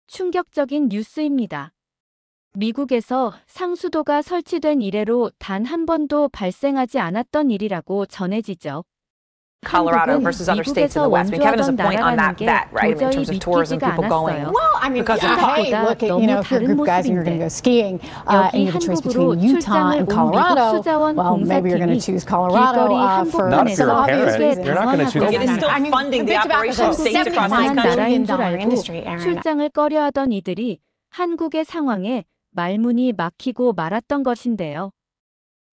충격적인 뉴스입니다. 미국에서 상수도가 설치된 이래로 단 한 번도 발생하지 않았던 일이라고 전해지죠. Colorado versus other states in the West. I mean, Kevin has a point on that, right? In terms of tourism, people going. Well, I mean, hey, look, if you're a group of guys and you're going to go skiing and you have a choice between Utah and Colorado, well, maybe you're going to choose Colorado for Not if you're a parent. You're not going to choose. It is still funding the operation of states across this country. 출장을 꺼려하던 이들이 한국의 상황에 말문이 막히고 말았던 것인데요.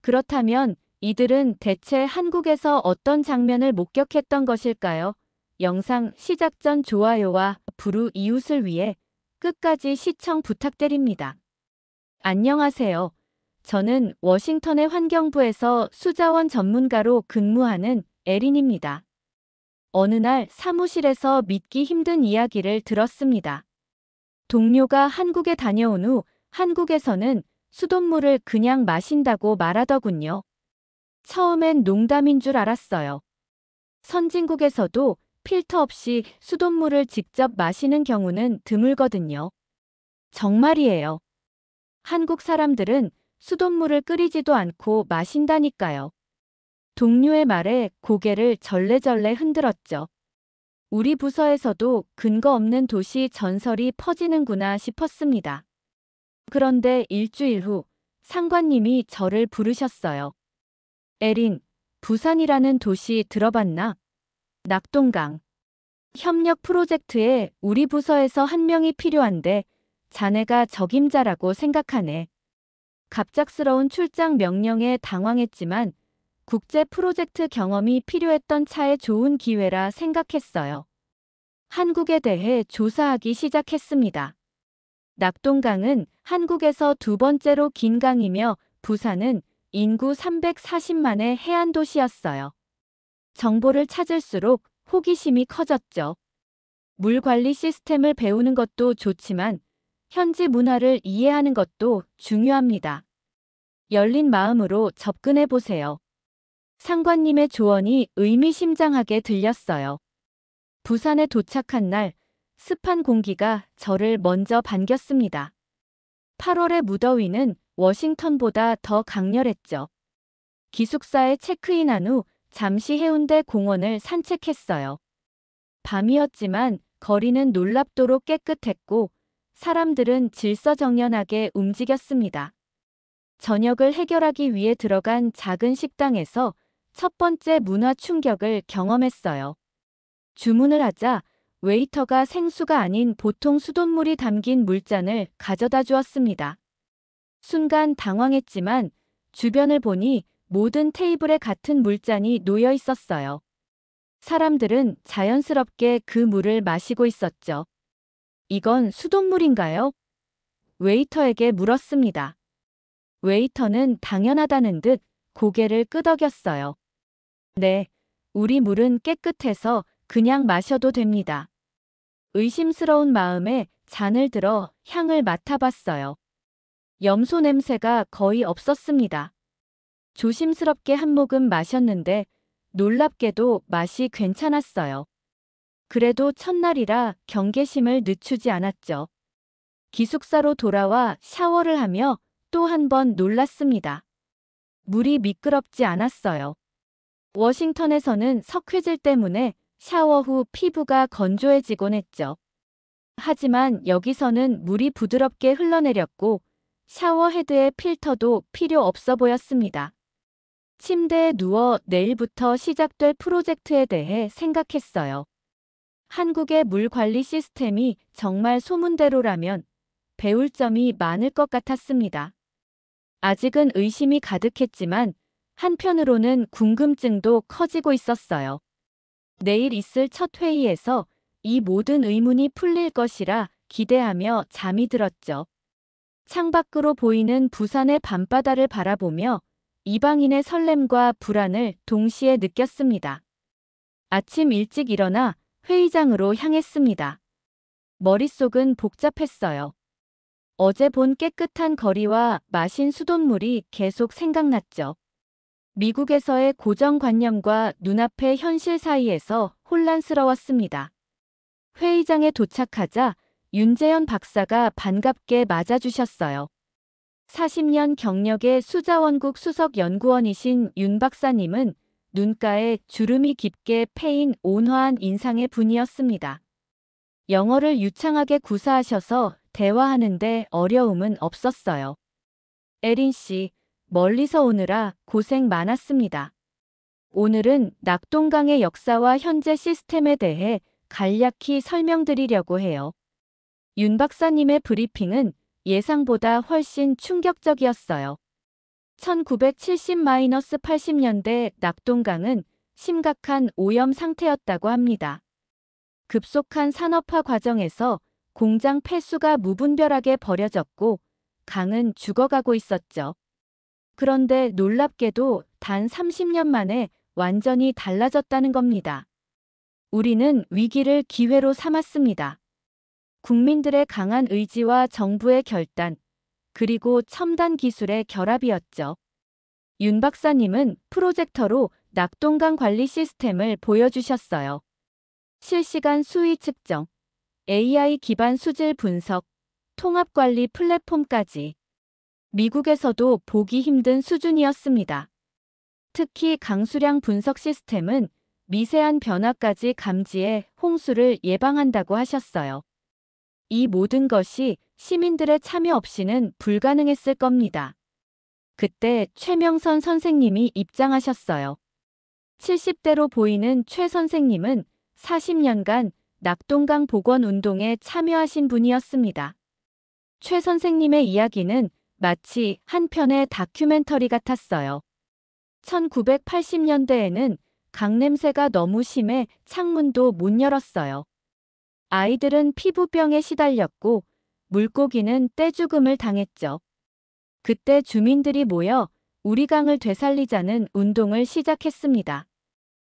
그렇다면 이들은 대체 한국에서 어떤 장면을 목격했던 것일까요? 영상 시작 전 좋아요와 부르 이웃을 위해 끝까지 시청 부탁드립니다. 안녕하세요. 저는 워싱턴의 환경부에서 수자원 전문가로 근무하는 에린입니다. 어느 날 사무실에서 믿기 힘든 이야기를 들었습니다. 동료가 한국에 다녀온 후 한국에서는 수돗물을 그냥 마신다고 말하더군요. 처음엔 농담인 줄 알았어요. 선진국에서도 필터 없이 수돗물을 직접 마시는 경우는 드물거든요. 정말이에요. 한국 사람들은 수돗물을 끓이지도 않고 마신다니까요. 동료의 말에 고개를 절레절레 흔들었죠. 우리 부서에서도 근거 없는 도시 전설이 퍼지는구나 싶었습니다. 그런데 일주일 후 상관님이 저를 부르셨어요. 에린, 부산이라는 도시 들어봤나? 낙동강. 협력 프로젝트에 우리 부서에서 한 명이 필요한데 자네가 적임자라고 생각하네. 갑작스러운 출장 명령에 당황했지만 국제 프로젝트 경험이 필요했던 차에 좋은 기회라 생각했어요. 한국에 대해 조사하기 시작했습니다. 낙동강은 한국에서 두 번째로 긴 강이며 부산은 인구 340만의 해안 도시였어요. 정보를 찾을수록 호기심이 커졌죠. 물 관리 시스템을 배우는 것도 좋지만 현지 문화를 이해하는 것도 중요합니다. 열린 마음으로 접근해 보세요. 상관님의 조언이 의미심장하게 들렸어요. 부산에 도착한 날 습한 공기가 저를 먼저 반겼습니다. 8월의 무더위는 워싱턴보다 더 강렬했죠. 기숙사에 체크인한 후 잠시 해운대 공원을 산책했어요. 밤이었지만 거리는 놀랍도록 깨끗했고 사람들은 질서정연하게 움직였습니다. 저녁을 해결하기 위해 들어간 작은 식당에서 첫 번째 문화 충격을 경험했어요. 주문을 하자 웨이터가 생수가 아닌 보통 수돗물이 담긴 물잔을 가져다 주었습니다. 순간 당황했지만 주변을 보니 모든 테이블에 같은 물잔이 놓여 있었어요. 사람들은 자연스럽게 그 물을 마시고 있었죠. 이건 수돗물인가요? 웨이터에게 물었습니다. 웨이터는 당연하다는 듯 고개를 끄덕였어요. 네, 우리 물은 깨끗해서 그냥 마셔도 됩니다. 의심스러운 마음에 잔을 들어 향을 맡아봤어요. 염소 냄새가 거의 없었습니다. 조심스럽게 한 모금 마셨는데 놀랍게도 맛이 괜찮았어요. 그래도 첫날이라 경계심을 늦추지 않았죠. 기숙사로 돌아와 샤워를 하며 또 한 번 놀랐습니다. 물이 미끄럽지 않았어요. 워싱턴에서는 석회질 때문에 샤워 후 피부가 건조해지곤 했죠. 하지만 여기서는 물이 부드럽게 흘러내렸고 샤워 헤드의 필터도 필요 없어 보였습니다. 침대에 누워 내일부터 시작될 프로젝트에 대해 생각했어요. 한국의 물 관리 시스템이 정말 소문대로라면 배울 점이 많을 것 같았습니다. 아직은 의심이 가득했지만 한편으로는 궁금증도 커지고 있었어요. 내일 있을 첫 회의에서 이 모든 의문이 풀릴 것이라 기대하며 잠이 들었죠. 창밖으로 보이는 부산의 밤바다를 바라보며 이방인의 설렘과 불안을 동시에 느꼈습니다. 아침 일찍 일어나 회의장으로 향했습니다. 머릿속은 복잡했어요. 어제 본 깨끗한 거리와 마신 수돗물이 계속 생각났죠. 미국에서의 고정관념과 눈앞의 현실 사이에서 혼란스러웠습니다. 회의장에 도착하자 윤재현 박사가 반갑게 맞아주셨어요. 40년 경력의 수자원국 수석연구원이신 윤 박사님은 눈가에 주름이 깊게 패인 온화한 인상의 분이었습니다. 영어를 유창하게 구사하셔서 대화하는데 어려움은 없었어요. 에린 씨, 멀리서 오느라 고생 많았습니다. 오늘은 낙동강의 역사와 현재 시스템에 대해 간략히 설명드리려고 해요. 윤 박사님의 브리핑은 예상보다 훨씬 충격적이었어요. 1970-80년대 낙동강은 심각한 오염 상태였다고 합니다. 급속한 산업화 과정에서 공장 폐수가 무분별하게 버려졌고 강은 죽어가고 있었죠. 그런데 놀랍게도 단 30년 만에 완전히 달라졌다는 겁니다. 우리는 위기를 기회로 삼았습니다. 국민들의 강한 의지와 정부의 결단, 그리고 첨단 기술의 결합이었죠. 윤 박사님은 프로젝터로 낙동강 관리 시스템을 보여주셨어요. 실시간 수위 측정, AI 기반 수질 분석, 통합관리 플랫폼까지. 미국에서도 보기 힘든 수준이었습니다. 특히 강수량 분석 시스템은 미세한 변화까지 감지해 홍수를 예방한다고 하셨어요. 이 모든 것이 시민들의 참여 없이는 불가능했을 겁니다. 그때 최명선 선생님이 입장하셨어요. 70대로 보이는 최 선생님은 40년간 낙동강 복원 운동에 참여하신 분이었습니다. 최 선생님의 이야기는 마치 한 편의 다큐멘터리 같았어요. 1980년대에는 강 냄새가 너무 심해 창문도 못 열었어요. 아이들은 피부병에 시달렸고 물고기는 떼죽음을 당했죠. 그때 주민들이 모여 우리 강을 되살리자는 운동을 시작했습니다.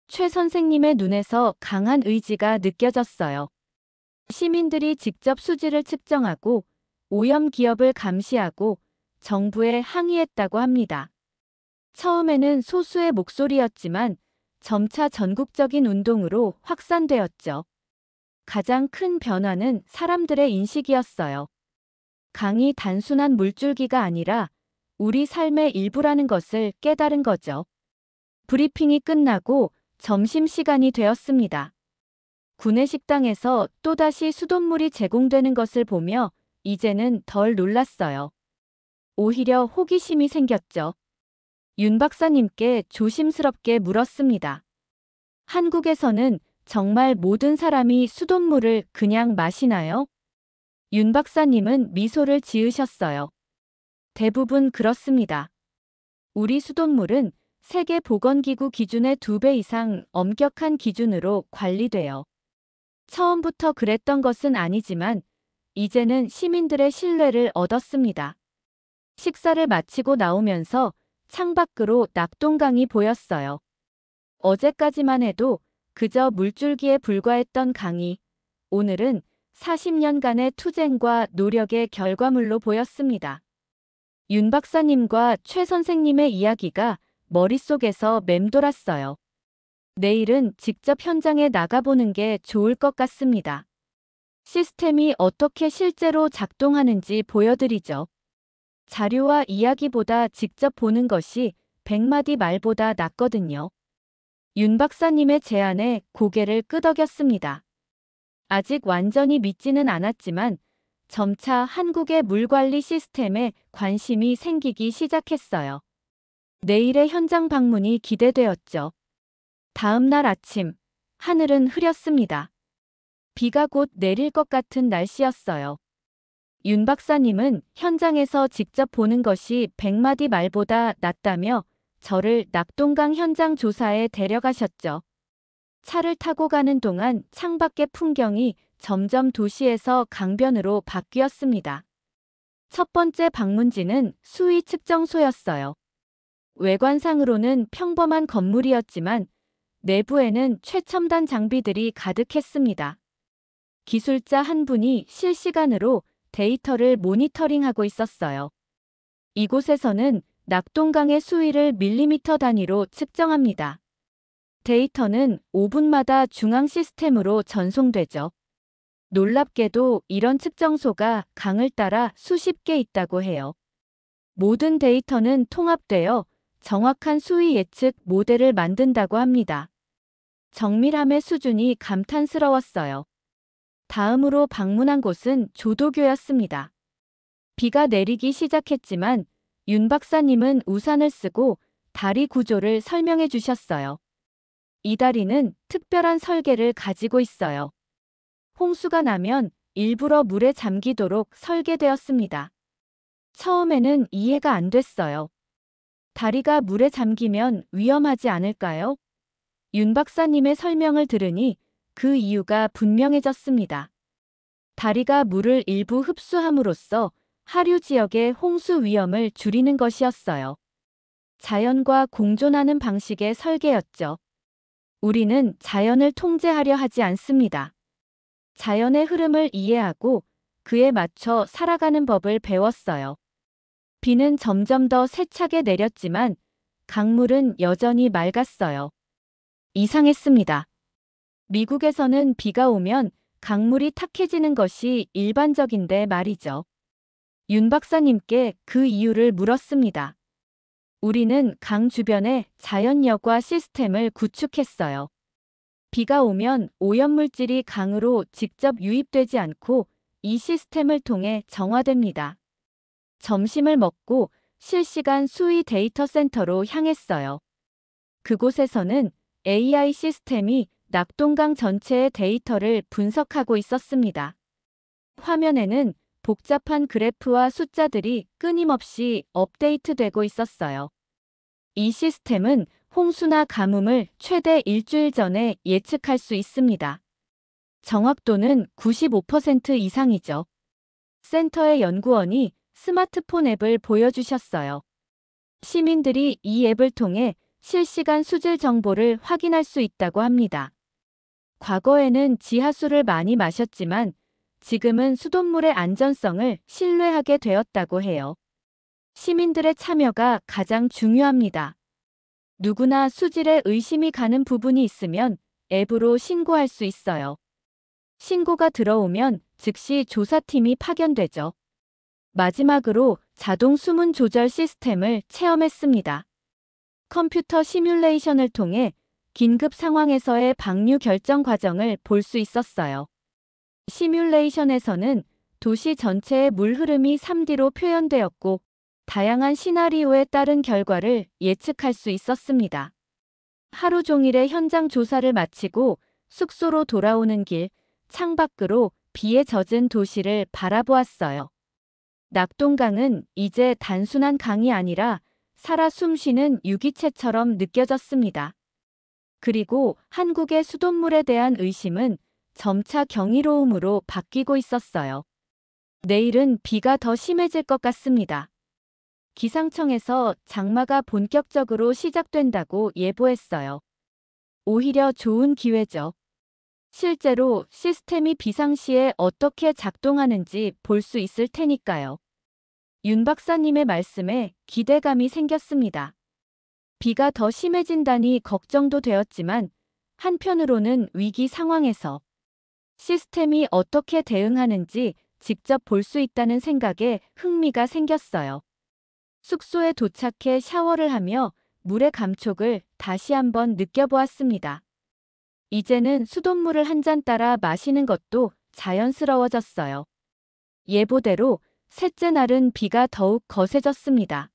최 선생님의 눈에서 강한 의지가 느껴졌어요. 시민들이 직접 수질을 측정하고 오염 기업을 감시하고 정부에 항의했다고 합니다. 처음에는 소수의 목소리였지만 점차 전국적인 운동으로 확산되었죠. 가장 큰 변화는 사람들의 인식이었어요. 강이 단순한 물줄기가 아니라 우리 삶의 일부라는 것을 깨달은 거죠. 브리핑이 끝나고 점심시간이 되었습니다. 구내식당에서 또다시 수돗물이 제공되는 것을 보며 이제는 덜 놀랐어요. 오히려 호기심이 생겼죠. 윤 박사님께 조심스럽게 물었습니다. 한국에서는 정말 모든 사람이 수돗물을 그냥 마시나요? 윤 박사님은 미소를 지으셨어요. 대부분 그렇습니다. 우리 수돗물은 세계보건기구 기준의 2배 이상 엄격한 기준으로 관리돼요. 처음부터 그랬던 것은 아니지만 이제는 시민들의 신뢰를 얻었습니다. 식사를 마치고 나오면서 창밖으로 낙동강이 보였어요. 어제까지만 해도 그저 물줄기에 불과했던 강이 오늘은 40년간의 투쟁과 노력의 결과물로 보였습니다. 윤 박사님과 최 선생님의 이야기가 머릿속에서 맴돌았어요. 내일은 직접 현장에 나가보는 게 좋을 것 같습니다. 시스템이 어떻게 실제로 작동하는지 보여드리죠. 자료와 이야기보다 직접 보는 것이 100마디 말보다 낫거든요. 윤 박사님의 제안에 고개를 끄덕였습니다. 아직 완전히 믿지는 않았지만 점차 한국의 물관리 시스템에 관심이 생기기 시작했어요. 내일의 현장 방문이 기대되었죠. 다음 날 아침, 하늘은 흐렸습니다. 비가 곧 내릴 것 같은 날씨였어요. 윤 박사님은 현장에서 직접 보는 것이 100마디 말보다 낫다며 저를 낙동강 현장 조사에 데려가셨죠. 차를 타고 가는 동안 창밖의 풍경이 점점 도시에서 강변으로 바뀌었습니다. 첫 번째 방문지는 수위 측정소였어요. 외관상으로는 평범한 건물이었지만 내부에는 최첨단 장비들이 가득했습니다. 기술자 한 분이 실시간으로 데이터를 모니터링하고 있었어요. 이곳에서는 낙동강의 수위를 밀리미터 단위로 측정합니다. 데이터는 5분마다 중앙 시스템으로 전송되죠. 놀랍게도 이런 측정소가 강을 따라 수십 개 있다고 해요. 모든 데이터는 통합되어 정확한 수위 예측 모델을 만든다고 합니다. 정밀함의 수준이 감탄스러웠어요. 다음으로 방문한 곳은 조도교였습니다. 비가 내리기 시작했지만 윤 박사님은 우산을 쓰고 다리 구조를 설명해 주셨어요. 이 다리는 특별한 설계를 가지고 있어요. 홍수가 나면 일부러 물에 잠기도록 설계되었습니다. 처음에는 이해가 안 됐어요. 다리가 물에 잠기면 위험하지 않을까요? 윤 박사님의 설명을 들으니 그 이유가 분명해졌습니다. 다리가 물을 일부 흡수함으로써 하류 지역의 홍수 위험을 줄이는 것이었어요. 자연과 공존하는 방식의 설계였죠. 우리는 자연을 통제하려 하지 않습니다. 자연의 흐름을 이해하고 그에 맞춰 살아가는 법을 배웠어요. 비는 점점 더 세차게 내렸지만 강물은 여전히 맑았어요. 이상했습니다. 미국에서는 비가 오면 강물이 탁해지는 것이 일반적인데 말이죠. 윤 박사님께 그 이유를 물었습니다. 우리는 강 주변에 자연 여과 시스템을 구축했어요. 비가 오면 오염물질이 강으로 직접 유입되지 않고 이 시스템을 통해 정화됩니다. 점심을 먹고 실시간 수위 데이터 센터로 향했어요. 그곳에서는 AI 시스템이 낙동강 전체의 데이터를 분석하고 있었습니다. 화면에는 복잡한 그래프와 숫자들이 끊임없이 업데이트되고 있었어요. 이 시스템은 홍수나 가뭄을 최대 일주일 전에 예측할 수 있습니다. 정확도는 95% 이상이죠. 센터의 연구원이 스마트폰 앱을 보여주셨어요. 시민들이 이 앱을 통해 실시간 수질 정보를 확인할 수 있다고 합니다. 과거에는 지하수를 많이 마셨지만 지금은 수돗물의 안전성을 신뢰하게 되었다고 해요. 시민들의 참여가 가장 중요합니다. 누구나 수질에 의심이 가는 부분이 있으면 앱으로 신고할 수 있어요. 신고가 들어오면 즉시 조사팀이 파견되죠. 마지막으로 자동 수문 조절 시스템을 체험했습니다. 컴퓨터 시뮬레이션을 통해 긴급 상황에서의 방류 결정 과정을 볼 수 있었어요. 시뮬레이션에서는 도시 전체의 물 흐름이 3D로 표현되었고 다양한 시나리오에 따른 결과를 예측할 수 있었습니다. 하루 종일의 현장 조사를 마치고 숙소로 돌아오는 길, 창밖으로 비에 젖은 도시를 바라보았어요. 낙동강은 이제 단순한 강이 아니라 살아 숨쉬는 유기체처럼 느껴졌습니다. 그리고 한국의 수돗물에 대한 의심은 점차 경이로움으로 바뀌고 있었어요. 내일은 비가 더 심해질 것 같습니다. 기상청에서 장마가 본격적으로 시작된다고 예보했어요. 오히려 좋은 기회죠. 실제로 시스템이 비상시에 어떻게 작동하는지 볼 수 있을 테니까요. 윤 박사님의 말씀에 기대감이 생겼습니다. 비가 더 심해진다니 걱정도 되었지만 한편으로는 위기 상황에서 시스템이 어떻게 대응하는지 직접 볼 수 있다는 생각에 흥미가 생겼어요. 숙소에 도착해 샤워를 하며 물의 감촉을 다시 한번 느껴보았습니다. 이제는 수돗물을 한 잔 따라 마시는 것도 자연스러워졌어요. 예보대로 셋째 날은 비가 더욱 거세졌습니다.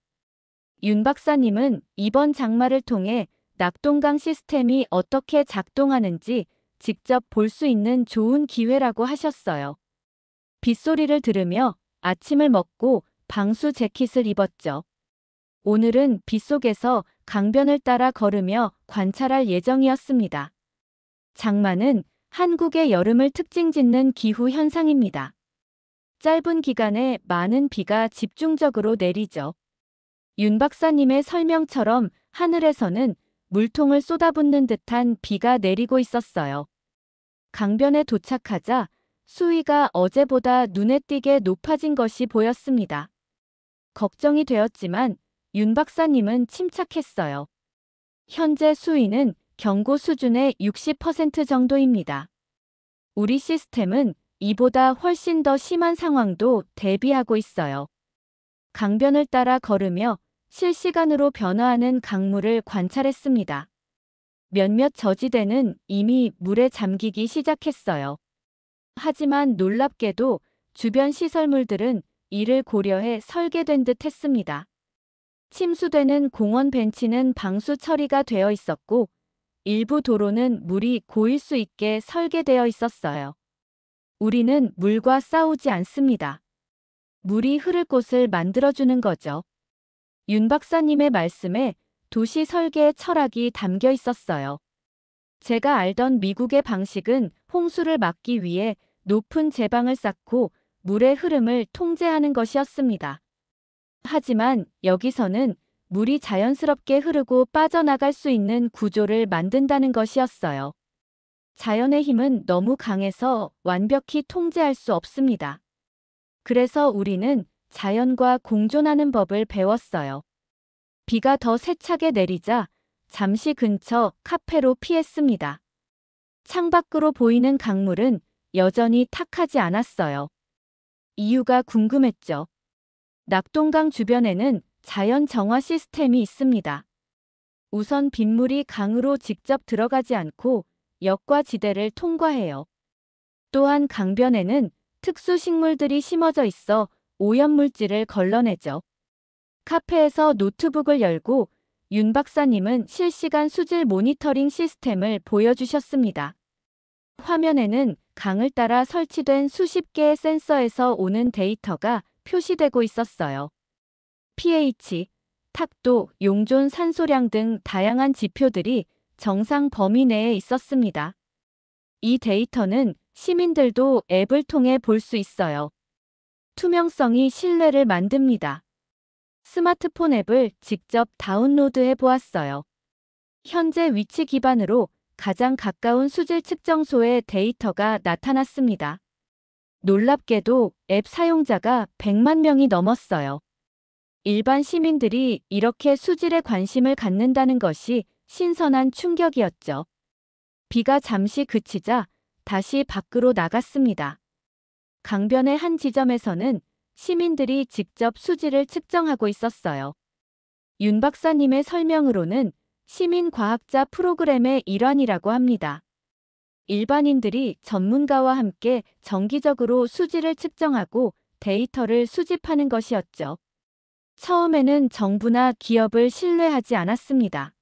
윤 박사님은 이번 장마를 통해 낙동강 시스템이 어떻게 작동하는지 직접 볼 수 있는 좋은 기회라고 하셨어요. 빗소리를 들으며 아침을 먹고 방수 재킷을 입었죠. 오늘은 빗속에서 강변을 따라 걸으며 관찰할 예정이었습니다. 장마는 한국의 여름을 특징 짓는 기후 현상입니다. 짧은 기간에 많은 비가 집중적으로 내리죠. 윤 박사님의 설명처럼 하늘에서는 물통을 쏟아붓는 듯한 비가 내리고 있었어요. 강변에 도착하자 수위가 어제보다 눈에 띄게 높아진 것이 보였습니다. 걱정이 되었지만 윤 박사님은 침착했어요. 현재 수위는 경고 수준의 60% 정도입니다. 우리 시스템은 이보다 훨씬 더 심한 상황도 대비하고 있어요. 강변을 따라 걸으며 실시간으로 변화하는 강물을 관찰했습니다. 몇몇 저지대는 이미 물에 잠기기 시작했어요. 하지만 놀랍게도 주변 시설물들은 이를 고려해 설계된 듯 했습니다. 침수되는 공원 벤치는 방수 처리가 되어 있었고 일부 도로는 물이 고일 수 있게 설계되어 있었어요. 우리는 물과 싸우지 않습니다. 물이 흐를 곳을 만들어주는 거죠. 윤 박사님의 말씀에 도시 설계의 철학이 담겨 있었어요. 제가 알던 미국의 방식은 홍수를 막기 위해 높은 제방을 쌓고 물의 흐름을 통제하는 것이었습니다. 하지만 여기서는 물이 자연스럽게 흐르고 빠져나갈 수 있는 구조를 만든다는 것이었어요. 자연의 힘은 너무 강해서 완벽히 통제할 수 없습니다. 그래서 우리는 자연과 공존하는 법을 배웠어요. 비가 더 세차게 내리자 잠시 근처 카페로 피했습니다. 창밖으로 보이는 강물은 여전히 탁하지 않았어요. 이유가 궁금했죠. 낙동강 주변에는 자연 정화 시스템이 있습니다. 우선 빗물이 강으로 직접 들어가지 않고 역과 지대를 통과해요. 또한 강변에는 특수 식물들이 심어져 있어 오염물질을 걸러내죠. 카페에서 노트북을 열고 윤 박사님은 실시간 수질 모니터링 시스템을 보여주셨습니다. 화면에는 강을 따라 설치된 수십 개의 센서에서 오는 데이터가 표시되고 있었어요. pH, 탁도, 용존 산소량 등 다양한 지표들이 정상 범위 내에 있었습니다. 이 데이터는 시민들도 앱을 통해 볼 수 있어요. 투명성이 신뢰를 만듭니다. 스마트폰 앱을 직접 다운로드해 보았어요. 현재 위치 기반으로 가장 가까운 수질 측정소의 데이터가 나타났습니다. 놀랍게도 앱 사용자가 100만 명이 넘었어요. 일반 시민들이 이렇게 수질에 관심을 갖는다는 것이 신선한 충격이었죠. 비가 잠시 그치자 다시 밖으로 나갔습니다. 강변의 한 지점에서는 시민들이 직접 수질을 측정하고 있었어요. 윤 박사님의 설명으로는 시민과학자 프로그램의 일환이라고 합니다. 일반인들이 전문가와 함께 정기적으로 수질을 측정하고 데이터를 수집하는 것이었죠. 처음에는 정부나 기업을 신뢰하지 않았습니다.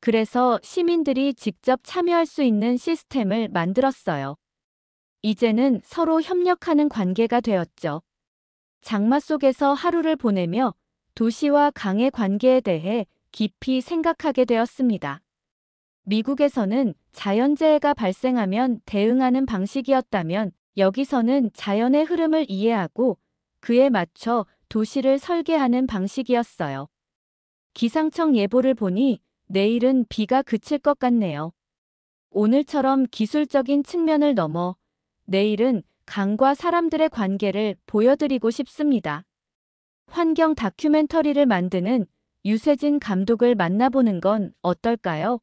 그래서 시민들이 직접 참여할 수 있는 시스템을 만들었어요. 이제는 서로 협력하는 관계가 되었죠. 장마 속에서 하루를 보내며 도시와 강의 관계에 대해 깊이 생각하게 되었습니다. 미국에서는 자연재해가 발생하면 대응하는 방식이었다면 여기서는 자연의 흐름을 이해하고 그에 맞춰 도시를 설계하는 방식이었어요. 기상청 예보를 보니 내일은 비가 그칠 것 같네요. 오늘처럼 기술적인 측면을 넘어 내일은 강과 사람들의 관계를 보여드리고 싶습니다. 환경 다큐멘터리를 만드는 유세진 감독을 만나보는 건 어떨까요?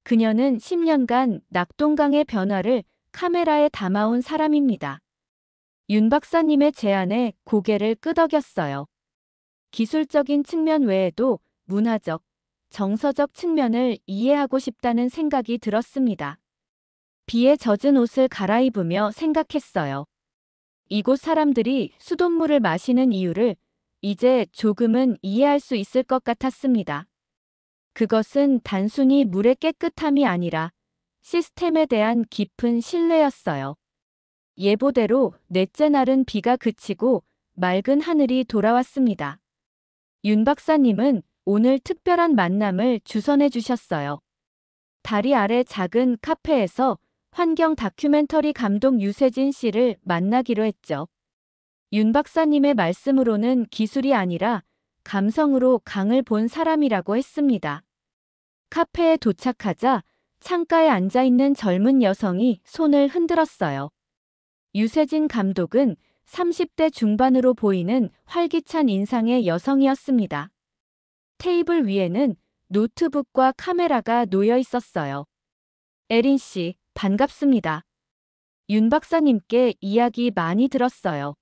그녀는 10년간 낙동강의 변화를 카메라에 담아온 사람입니다. 윤 박사님의 제안에 고개를 끄덕였어요. 기술적인 측면 외에도 문화적, 정서적 측면을 이해하고 싶다는 생각이 들었습니다. 비에 젖은 옷을 갈아입으며 생각했어요. 이곳 사람들이 수돗물을 마시는 이유를 이제 조금은 이해할 수 있을 것 같았습니다. 그것은 단순히 물의 깨끗함이 아니라 시스템에 대한 깊은 신뢰였어요. 예보대로 넷째 날은 비가 그치고 맑은 하늘이 돌아왔습니다. 윤 박사님은 오늘 특별한 만남을 주선해 주셨어요. 다리 아래 작은 카페에서 환경 다큐멘터리 감독 유세진 씨를 만나기로 했죠. 윤 박사님의 말씀으로는 기술이 아니라 감성으로 강을 본 사람이라고 했습니다. 카페에 도착하자 창가에 앉아있는 젊은 여성이 손을 흔들었어요. 유세진 감독은 30대 중반으로 보이는 활기찬 인상의 여성이었습니다. 테이블 위에는 노트북과 카메라가 놓여 있었어요. 에린 씨, 반갑습니다. 윤 박사님께 이야기 많이 들었어요.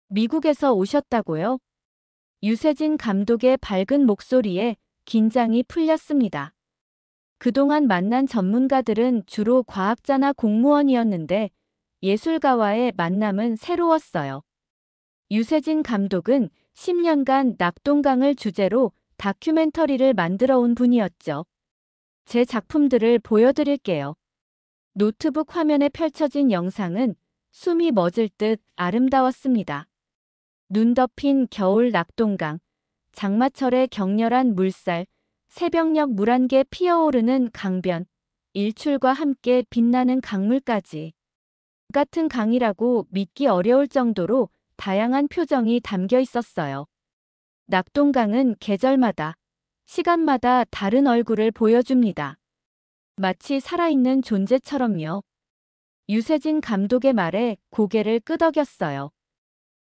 미국에서 오셨다고요? 유세진 감독의 밝은 목소리에 긴장이 풀렸습니다. 그동안 만난 전문가들은 주로 과학자나 공무원이었는데 예술가와의 만남은 새로웠어요. 유세진 감독은 10년간 낙동강을 주제로 다큐멘터리를 만들어 온 분이었죠. 제 작품들을 보여드릴게요. 노트북 화면에 펼쳐진 영상은 숨이 멎을 듯 아름다웠습니다. 눈 덮인 겨울 낙동강, 장마철의 격렬한 물살, 새벽녘 물안개 피어오르는 강변, 일출과 함께 빛나는 강물까지. 같은 강이라고 믿기 어려울 정도로 다양한 표정이 담겨 있었어요. 낙동강은 계절마다, 시간마다 다른 얼굴을 보여줍니다. 마치 살아있는 존재처럼요. 유세진 감독의 말에 고개를 끄덕였어요.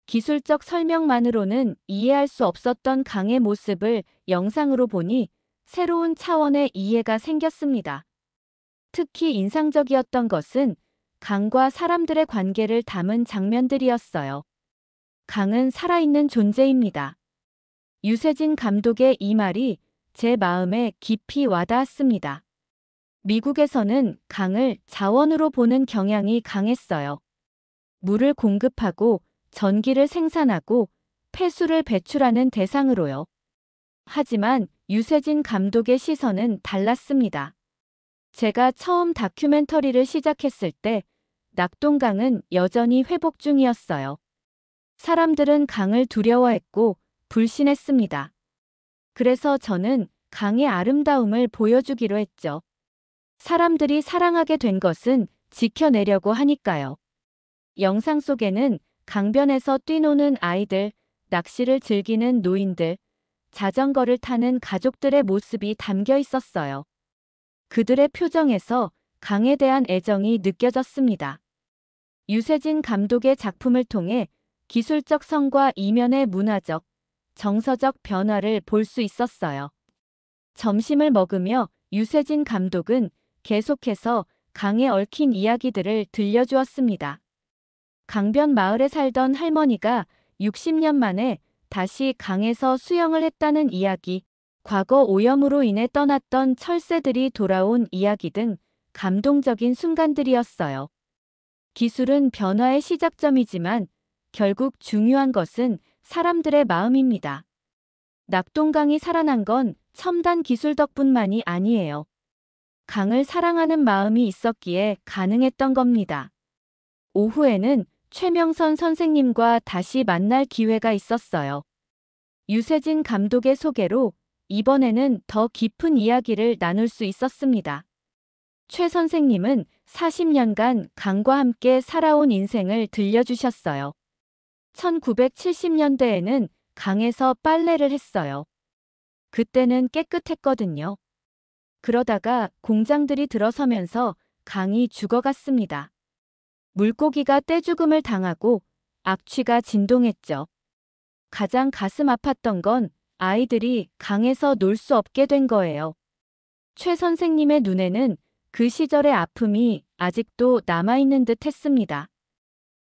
기술적 설명만으로는 이해할 수 없었던 강의 모습을 영상으로 보니 새로운 차원의 이해가 생겼습니다. 특히 인상적이었던 것은 강과 사람들의 관계를 담은 장면들이었어요. 강은 살아있는 존재입니다. 유세진 감독의 이 말이 제 마음에 깊이 와닿았습니다. 미국에서는 강을 자원으로 보는 경향이 강했어요. 물을 공급하고 전기를 생산하고 폐수를 배출하는 대상으로요. 하지만 유세진 감독의 시선은 달랐습니다. 제가 처음 다큐멘터리를 시작했을 때 낙동강은 여전히 회복 중이었어요. 사람들은 강을 두려워했고 불신했습니다. 그래서 저는 강의 아름다움을 보여주기로 했죠. 사람들이 사랑하게 된 것은 지켜내려고 하니까요. 영상 속에는 강변에서 뛰노는 아이들, 낚시를 즐기는 노인들, 자전거를 타는 가족들의 모습이 담겨 있었어요. 그들의 표정에서 강에 대한 애정이 느껴졌습니다. 유세진 감독의 작품을 통해 기술적 성과 이면의 문화적, 정서적 변화를 볼 수 있었어요. 점심을 먹으며 유세진 감독은 계속해서 강에 얽힌 이야기들을 들려주었습니다. 강변 마을에 살던 할머니가 60년 만에 다시 강에서 수영을 했다는 이야기, 과거 오염으로 인해 떠났던 철새들이 돌아온 이야기 등 감동적인 순간들이었어요. 기술은 변화의 시작점이지만 결국 중요한 것은 사람들의 마음입니다. 낙동강이 살아난 건 첨단 기술 덕분만이 아니에요. 강을 사랑하는 마음이 있었기에 가능했던 겁니다. 오후에는 최명선 선생님과 다시 만날 기회가 있었어요. 유세진 감독의 소개로 이번에는 더 깊은 이야기를 나눌 수 있었습니다. 최 선생님은 40년간 강과 함께 살아온 인생을 들려주셨어요. 1970년대에는 강에서 빨래를 했어요. 그때는 깨끗했거든요. 그러다가 공장들이 들어서면서 강이 죽어갔습니다. 물고기가 떼죽음을 당하고 악취가 진동했죠. 가장 가슴 아팠던 건 아이들이 강에서 놀 수 없게 된 거예요. 최 선생님의 눈에는 그 시절의 아픔이 아직도 남아있는 듯 했습니다.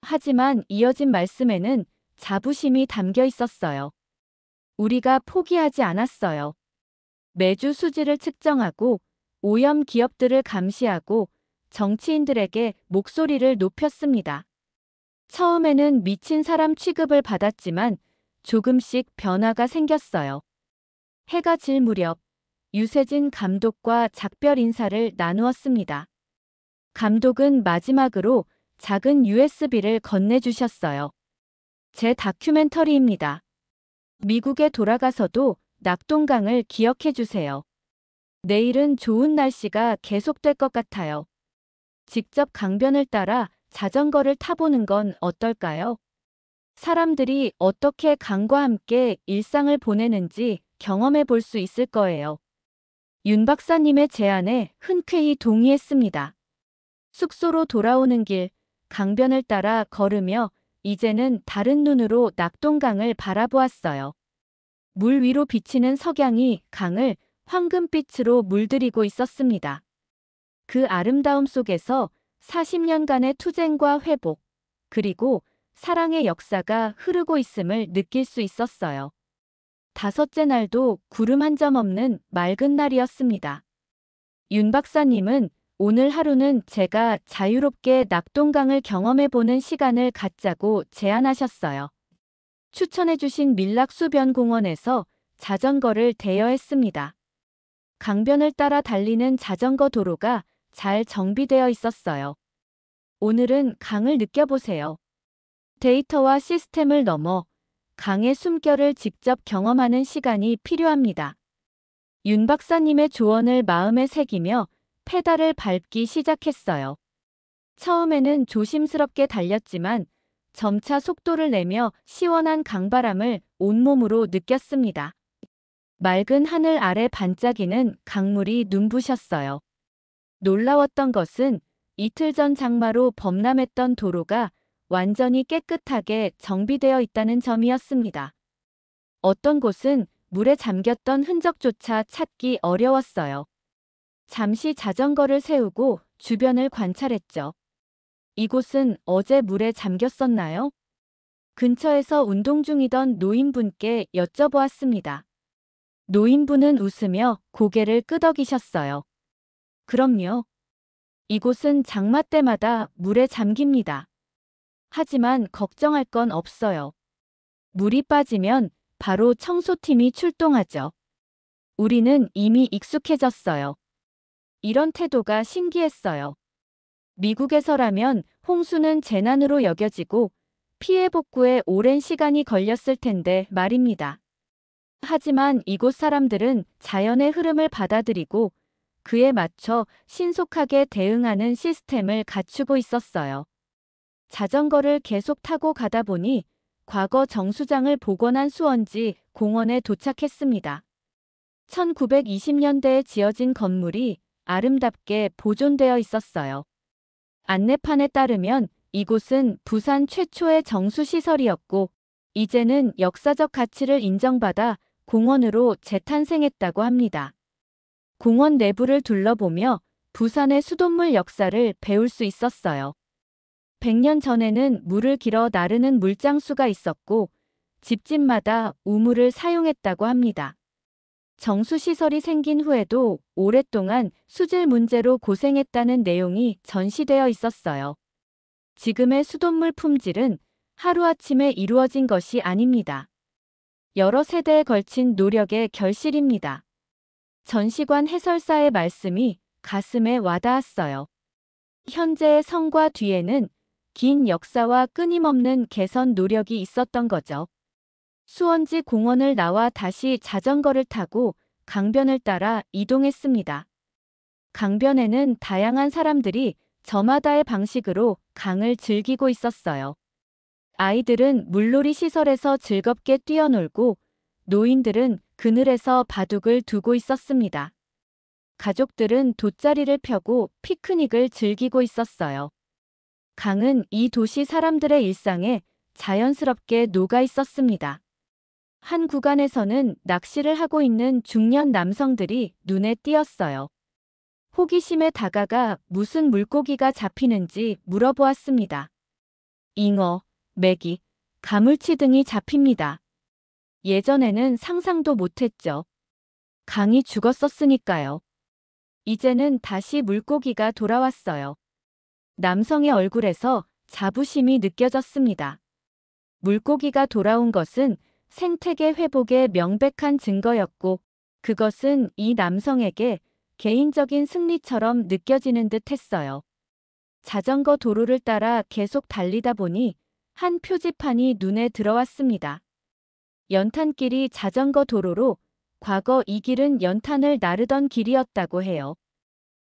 하지만 이어진 말씀에는 자부심이 담겨 있었어요. 우리가 포기하지 않았어요. 매주 수질을 측정하고 오염 기업들을 감시하고 정치인들에게 목소리를 높였습니다. 처음에는 미친 사람 취급을 받았지만 조금씩 변화가 생겼어요. 해가 질 무렵 유세진 감독과 작별 인사를 나누었습니다. 감독은 마지막으로 작은 USB를 건네주셨어요. 제 다큐멘터리입니다. 미국에 돌아가서도 낙동강을 기억해주세요. 내일은 좋은 날씨가 계속될 것 같아요. 직접 강변을 따라 자전거를 타보는 건 어떨까요? 사람들이 어떻게 강과 함께 일상을 보내는지 경험해 볼 수 있을 거예요. 윤 박사님의 제안에 흔쾌히 동의했습니다. 숙소로 돌아오는 길, 강변을 따라 걸으며 이제는 다른 눈으로 낙동강을 바라보았어요. 물 위로 비치는 석양이 강을 황금빛으로 물들이고 있었습니다. 그 아름다움 속에서 40년간의 투쟁과 회복, 그리고 사랑의 역사가 흐르고 있음을 느낄 수 있었어요. 다섯째 날도 구름 한 점 없는 맑은 날이었습니다. 윤 박사님은 오늘 하루는 제가 자유롭게 낙동강을 경험해보는 시간을 갖자고 제안하셨어요. 추천해주신 밀락수변공원에서 자전거를 대여했습니다. 강변을 따라 달리는 자전거 도로가 잘 정비되어 있었어요. 오늘은 강을 느껴보세요. 데이터와 시스템을 넘어 강의 숨결을 직접 경험하는 시간이 필요합니다. 윤 박사님의 조언을 마음에 새기며 페달을 밟기 시작했어요. 처음에는 조심스럽게 달렸지만 점차 속도를 내며 시원한 강바람을 온몸으로 느꼈습니다. 맑은 하늘 아래 반짝이는 강물이 눈부셨어요. 놀라웠던 것은 이틀 전 장마로 범람했던 도로가 완전히 깨끗하게 정비되어 있다는 점이었습니다. 어떤 곳은 물에 잠겼던 흔적조차 찾기 어려웠어요. 잠시 자전거를 세우고 주변을 관찰했죠. 이곳은 어제 물에 잠겼었나요? 근처에서 운동 중이던 노인분께 여쭤보았습니다. 노인분은 웃으며 고개를 끄덕이셨어요. 그럼요. 이곳은 장마 때마다 물에 잠깁니다. 하지만 걱정할 건 없어요. 물이 빠지면 바로 청소팀이 출동하죠. 우리는 이미 익숙해졌어요. 이런 태도가 신기했어요. 미국에서라면 홍수는 재난으로 여겨지고 피해 복구에 오랜 시간이 걸렸을 텐데 말입니다. 하지만 이곳 사람들은 자연의 흐름을 받아들이고 그에 맞춰 신속하게 대응하는 시스템을 갖추고 있었어요. 자전거를 계속 타고 가다 보니 과거 정수장을 복원한 수원지 공원에 도착했습니다. 1920년대에 지어진 건물이 아름답게 보존되어 있었어요. 안내판에 따르면 이곳은 부산 최초의 정수시설이었고 이제는 역사적 가치를 인정받아 공원으로 재탄생했다고 합니다. 공원 내부를 둘러보며 부산의 수돗물 역사를 배울 수 있었어요. 100년 전에는 물을 길어 나르는 물장수가 있었고 집집마다 우물을 사용했다고 합니다. 정수시설이 생긴 후에도 오랫동안 수질 문제로 고생했다는 내용이 전시되어 있었어요. 지금의 수돗물 품질은 하루아침에 이루어진 것이 아닙니다. 여러 세대에 걸친 노력의 결실입니다. 전시관 해설사의 말씀이 가슴에 와닿았어요. 현재의 성과 뒤에는 긴 역사와 끊임없는 개선 노력이 있었던 거죠. 수원지 공원을 나와 다시 자전거를 타고 강변을 따라 이동했습니다. 강변에는 다양한 사람들이 저마다의 방식으로 강을 즐기고 있었어요. 아이들은 물놀이 시설에서 즐겁게 뛰어놀고 노인들은 그늘에서 바둑을 두고 있었습니다. 가족들은 돗자리를 펴고 피크닉을 즐기고 있었어요. 강은 이 도시 사람들의 일상에 자연스럽게 녹아 있었습니다. 한 구간에서는 낚시를 하고 있는 중년 남성들이 눈에 띄었어요. 호기심에 다가가 무슨 물고기가 잡히는지 물어보았습니다. 잉어, 메기, 가물치 등이 잡힙니다. 예전에는 상상도 못했죠. 강이 죽었었으니까요. 이제는 다시 물고기가 돌아왔어요. 남성의 얼굴에서 자부심이 느껴졌습니다. 물고기가 돌아온 것은 생태계 회복의 명백한 증거였고 그것은 이 남성에게 개인적인 승리처럼 느껴지는 듯 했어요. 자전거 도로를 따라 계속 달리다 보니 한 표지판이 눈에 들어왔습니다. 연탄길이 자전거 도로로 과거 이 길은 연탄을 나르던 길이었다고 해요.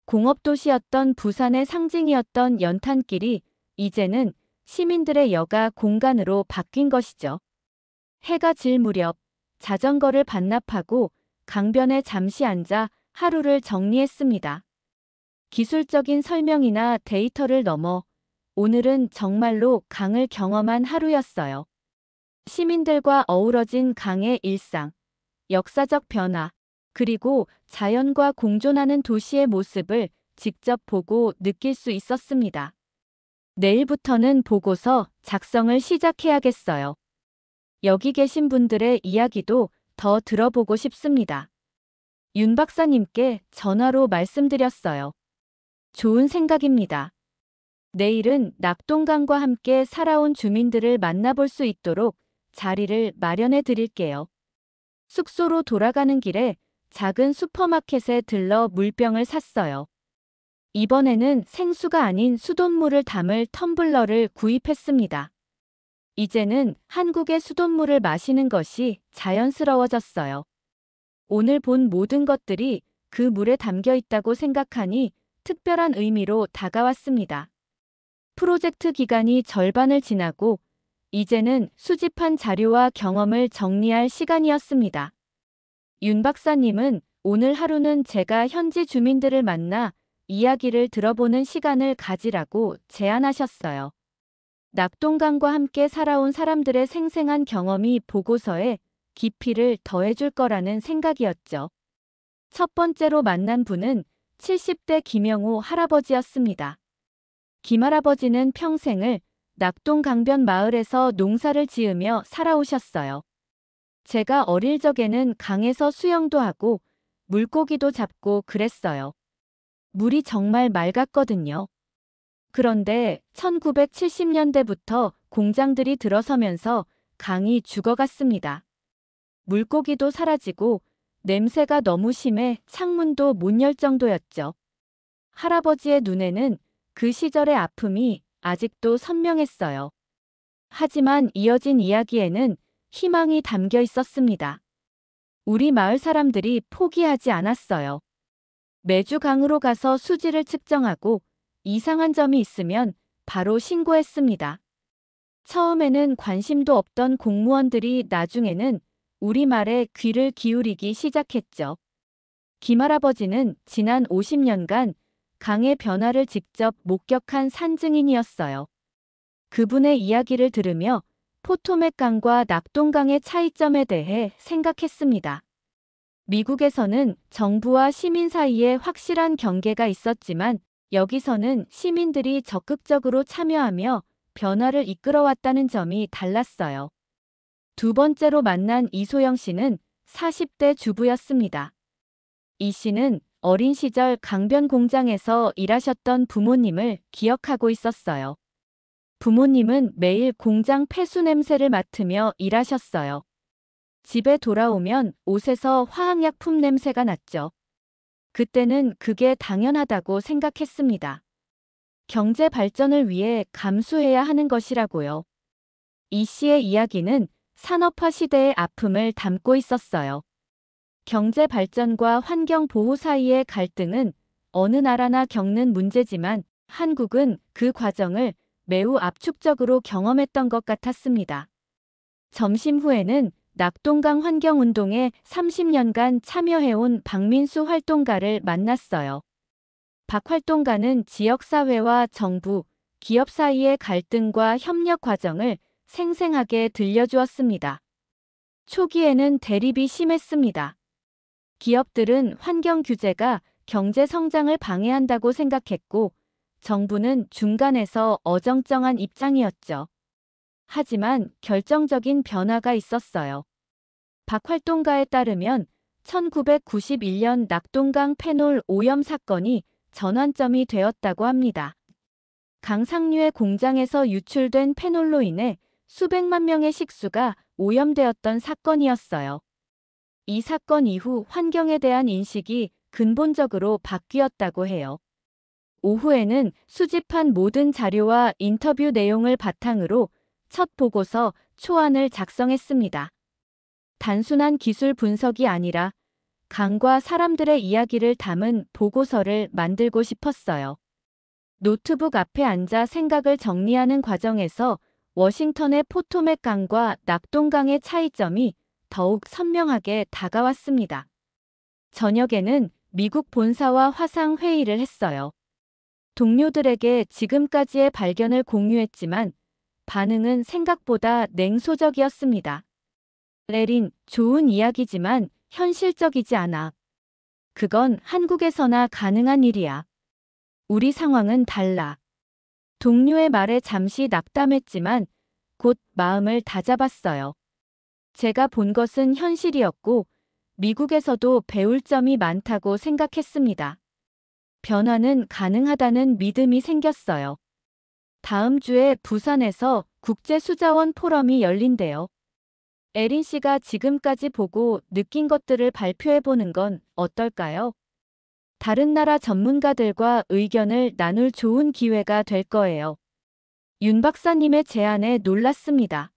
공업도시였던 부산의 상징이었던 연탄길이 이제는 시민들의 여가 공간으로 바뀐 것이죠. 해가 질 무렵 자전거를 반납하고 강변에 잠시 앉아 하루를 정리했습니다. 기술적인 설명이나 데이터를 넘어 오늘은 정말로 강을 경험한 하루였어요. 시민들과 어우러진 강의 일상, 역사적 변화, 그리고 자연과 공존하는 도시의 모습을 직접 보고 느낄 수 있었습니다. 내일부터는 보고서 작성을 시작해야겠어요. 여기 계신 분들의 이야기도 더 들어보고 싶습니다. 윤 박사님께 전화로 말씀드렸어요. 좋은 생각입니다. 내일은 낙동강과 함께 살아온 주민들을 만나볼 수 있도록 자리를 마련해 드릴게요. 숙소로 돌아가는 길에 작은 슈퍼마켓에 들러 물병을 샀어요. 이번에는 생수가 아닌 수돗물을 담을 텀블러를 구입했습니다. 이제는 한국의 수돗물을 마시는 것이 자연스러워졌어요. 오늘 본 모든 것들이 그 물에 담겨 있다고 생각하니 특별한 의미로 다가왔습니다. 프로젝트 기간이 절반을 지나고 이제는 수집한 자료와 경험을 정리할 시간이었습니다. 윤 박사님은 오늘 하루는 제가 현지 주민들을 만나 이야기를 들어보는 시간을 가지라고 제안하셨어요. 낙동강과 함께 살아온 사람들의 생생한 경험이 보고서에 깊이를 더해줄 거라는 생각이었죠. 첫 번째로 만난 분은 70대 김영호 할아버지였습니다. 김할아버지는 평생을 낙동강변 마을에서 농사를 지으며 살아오셨어요. 제가 어릴 적에는 강에서 수영도 하고 물고기도 잡고 그랬어요. 물이 정말 맑았거든요. 그런데 1970년대부터 공장들이 들어서면서 강이 죽어갔습니다. 물고기도 사라지고 냄새가 너무 심해 창문도 못 열 정도였죠. 할아버지의 눈에는 그 시절의 아픔이 아직도 선명했어요. 하지만 이어진 이야기에는 희망이 담겨 있었습니다. 우리 마을 사람들이 포기하지 않았어요. 매주 강으로 가서 수질을 측정하고 이상한 점이 있으면 바로 신고했습니다. 처음에는 관심도 없던 공무원들이 나중에는 우리말에 귀를 기울이기 시작했죠. 김할아버지는 지난 50년간 강의 변화를 직접 목격한 산증인이었어요. 그분의 이야기를 들으며 포토맥 강과 낙동강의 차이점에 대해 생각했습니다. 미국에서는 정부와 시민 사이에 확실한 경계가 있었지만 여기서는 시민들이 적극적으로 참여하며 변화를 이끌어왔다는 점이 달랐어요. 두 번째로 만난 이소영 씨는 40대 주부였습니다. 이 씨는 어린 시절 강변 공장에서 일하셨던 부모님을 기억하고 있었어요. 부모님은 매일 공장 폐수 냄새를 맡으며 일하셨어요. 집에 돌아오면 옷에서 화학약품 냄새가 났죠. 그때는 그게 당연하다고 생각했습니다. 경제 발전을 위해 감수해야 하는 것이라고요. 이 씨의 이야기는 산업화 시대의 아픔을 담고 있었어요. 경제 발전과 환경 보호 사이의 갈등은 어느 나라나 겪는 문제지만 한국은 그 과정을 매우 압축적으로 경험했던 것 같았습니다. 점심 후에는 낙동강 환경운동에 30년간 참여해온 박민수 활동가를 만났어요. 박 활동가는 지역사회와 정부, 기업 사이의 갈등과 협력 과정을 생생하게 들려주었습니다. 초기에는 대립이 심했습니다. 기업들은 환경 규제가 경제 성장을 방해한다고 생각했고 정부는 중간에서 어정쩡한 입장이었죠. 하지만 결정적인 변화가 있었어요. 박 활동가에 따르면 1991년 낙동강 페놀 오염 사건이 전환점이 되었다고 합니다. 강 상류의 공장에서 유출된 페놀로 인해 수백만 명의 식수가 오염되었던 사건이었어요. 이 사건 이후 환경에 대한 인식이 근본적으로 바뀌었다고 해요. 오후에는 수집한 모든 자료와 인터뷰 내용을 바탕으로 첫 보고서 초안을 작성했습니다. 단순한 기술 분석이 아니라 강과 사람들의 이야기를 담은 보고서를 만들고 싶었어요. 노트북 앞에 앉아 생각을 정리하는 과정에서 워싱턴의 포토맥 강과 낙동강의 차이점이 더욱 선명하게 다가왔습니다. 저녁에는 미국 본사와 화상 회의를 했어요. 동료들에게 지금까지의 발견을 공유했지만 반응은 생각보다 냉소적이었습니다. 레린, 좋은 이야기지만 현실적이지 않아. 그건 한국에서나 가능한 일이야. 우리 상황은 달라. 동료의 말에 잠시 낙담했지만 곧 마음을 다잡았어요. 제가 본 것은 현실이었고 미국에서도 배울 점이 많다고 생각했습니다. 변화는 가능하다는 믿음이 생겼어요. 다음 주에 부산에서 국제수자원 포럼이 열린대요. 에린 씨가 지금까지 보고 느낀 것들을 발표해보는 건 어떨까요? 다른 나라 전문가들과 의견을 나눌 좋은 기회가 될 거예요. 윤 박사님의 제안에 놀랐습니다.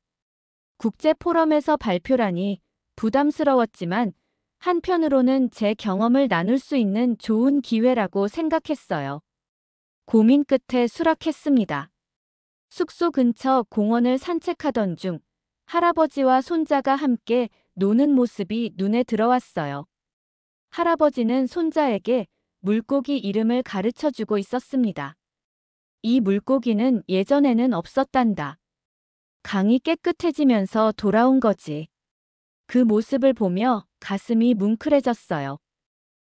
국제 포럼에서 발표라니 부담스러웠지만 한편으로는 제 경험을 나눌 수 있는 좋은 기회라고 생각했어요. 고민 끝에 수락했습니다. 숙소 근처 공원을 산책하던 중 할아버지와 손자가 함께 노는 모습이 눈에 들어왔어요. 할아버지는 손자에게 물고기 이름을 가르쳐주고 있었습니다. 이 물고기는 예전에는 없었단다. 강이 깨끗해지면서 돌아온 거지. 그 모습을 보며 가슴이 뭉클해졌어요.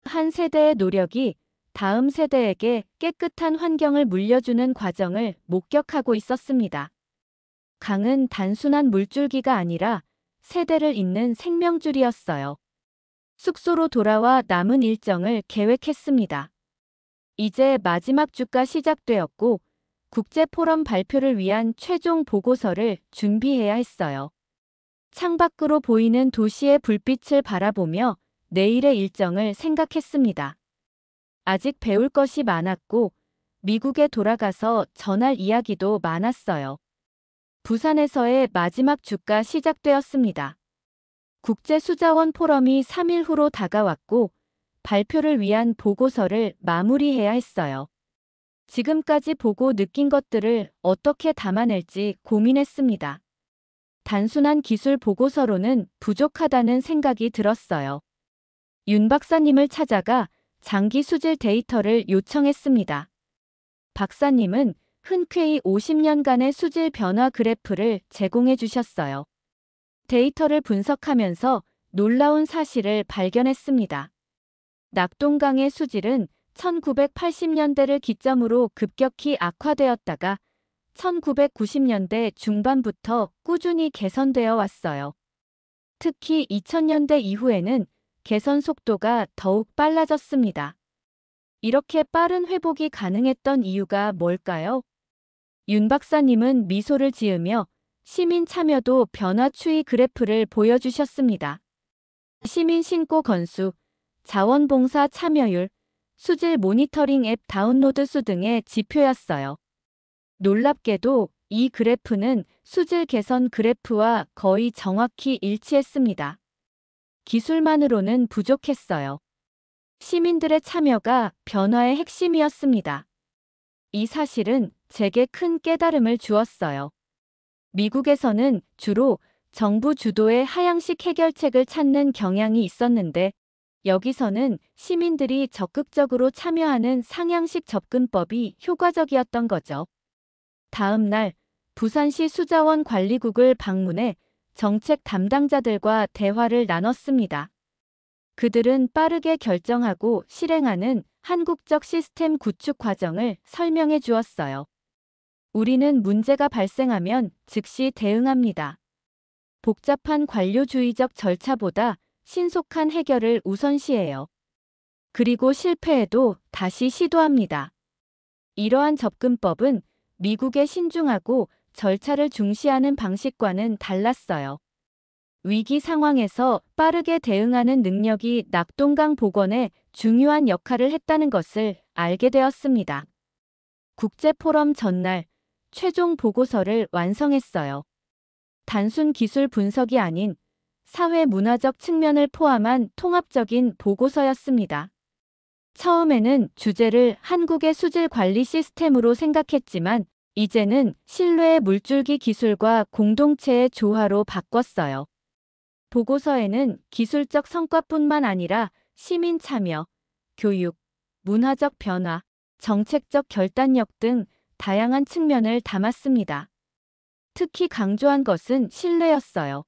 한 세대의 노력이 다음 세대에게 깨끗한 환경을 물려주는 과정을 목격하고 있었습니다. 강은 단순한 물줄기가 아니라 세대를 잇는 생명줄이었어요. 숙소로 돌아와 남은 일정을 계획했습니다. 이제 마지막 주가 시작되었고 국제 포럼 발표를 위한 최종 보고서를 준비해야 했어요. 창밖으로 보이는 도시의 불빛을 바라보며 내일의 일정을 생각했습니다. 아직 배울 것이 많았고 미국에 돌아가서 전할 이야기도 많았어요. 부산에서의 마지막 주가 시작되었습니다. 국제수자원 포럼이 3일 후로 다가왔고 발표를 위한 보고서를 마무리해야 했어요. 지금까지 보고 느낀 것들을 어떻게 담아낼지 고민했습니다. 단순한 기술 보고서로는 부족하다는 생각이 들었어요. 윤 박사님을 찾아가 장기 수질 데이터를 요청했습니다. 박사님은 흔쾌히 50년간의 수질 변화 그래프를 제공해 주셨어요. 데이터를 분석하면서 놀라운 사실을 발견했습니다. 낙동강의 수질은 1980년대를 기점으로 급격히 악화되었다가 1990년대 중반부터 꾸준히 개선되어 왔어요. 특히 2000년대 이후에는 개선 속도가 더욱 빨라졌습니다. 이렇게 빠른 회복이 가능했던 이유가 뭘까요? 윤 박사님은 미소를 지으며 시민 참여도 변화 추이 그래프를 보여주셨습니다. 시민 신고 건수, 자원봉사 참여율, 수질 모니터링 앱 다운로드 수 등의 지표였어요. 놀랍게도 이 그래프는 수질 개선 그래프와 거의 정확히 일치했습니다. 기술만으로는 부족했어요. 시민들의 참여가 변화의 핵심이었습니다. 이 사실은 제게 큰 깨달음을 주었어요. 미국에서는 주로 정부 주도의 하향식 해결책을 찾는 경향이 있었는데 여기서는 시민들이 적극적으로 참여하는 상향식 접근법이 효과적이었던 거죠. 다음 날 부산시 수자원 관리국을 방문해 정책 담당자들과 대화를 나눴습니다. 그들은 빠르게 결정하고 실행하는 한국적 시스템 구축 과정을 설명해 주었어요. 우리는 문제가 발생하면 즉시 대응합니다. 복잡한 관료주의적 절차보다 신속한 해결을 우선시해요. 그리고 실패해도 다시 시도합니다. 이러한 접근법은 미국의 신중하고 절차를 중시하는 방식과는 달랐어요. 위기 상황에서 빠르게 대응하는 능력이 낙동강 복원에 중요한 역할을 했다는 것을 알게 되었습니다. 국제포럼 전날 최종 보고서를 완성했어요. 단순 기술 분석이 아닌 사회 문화적 측면을 포함한 통합적인 보고서였습니다. 처음에는 주제를 한국의 수질 관리 시스템으로 생각했지만 이제는 신뢰의 물줄기 기술과 공동체의 조화로 바꿨어요. 보고서에는 기술적 성과뿐만 아니라 시민 참여, 교육, 문화적 변화, 정책적 결단력 등 다양한 측면을 담았습니다. 특히 강조한 것은 신뢰였어요.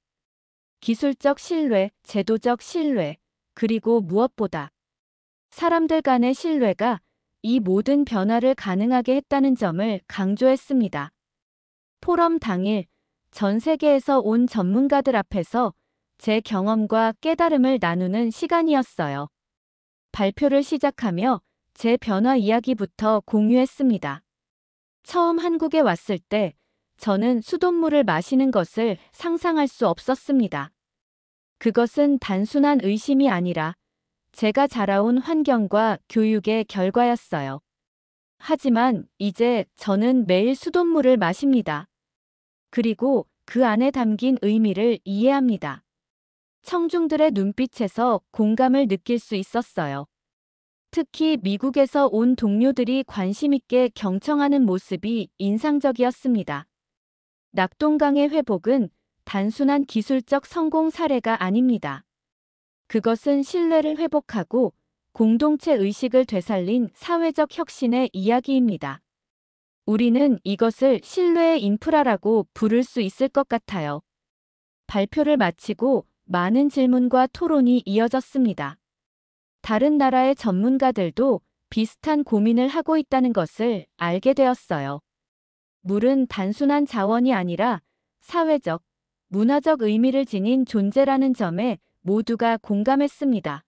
기술적 신뢰, 제도적 신뢰, 그리고 무엇보다 사람들 간의 신뢰가 이 모든 변화를 가능하게 했다는 점을 강조했습니다. 포럼 당일 전 세계에서 온 전문가들 앞에서 제 경험과 깨달음을 나누는 시간이었어요. 발표를 시작하며 제 변화 이야기부터 공유했습니다. 처음 한국에 왔을 때 저는 수돗물을 마시는 것을 상상할 수 없었습니다. 그것은 단순한 의심이 아니라 제가 자라온 환경과 교육의 결과였어요. 하지만 이제 저는 매일 수돗물을 마십니다. 그리고 그 안에 담긴 의미를 이해합니다. 청중들의 눈빛에서 공감을 느낄 수 있었어요. 특히 미국에서 온 동료들이 관심 있게 경청하는 모습이 인상적이었습니다. 낙동강의 회복은 단순한 기술적 성공 사례가 아닙니다. 그것은 신뢰를 회복하고 공동체 의식을 되살린 사회적 혁신의 이야기입니다. 우리는 이것을 신뢰의 인프라라고 부를 수 있을 것 같아요. 발표를 마치고 많은 질문과 토론이 이어졌습니다. 다른 나라의 전문가들도 비슷한 고민을 하고 있다는 것을 알게 되었어요. 물은 단순한 자원이 아니라 사회적, 문화적 의미를 지닌 존재라는 점에 모두가 공감했습니다.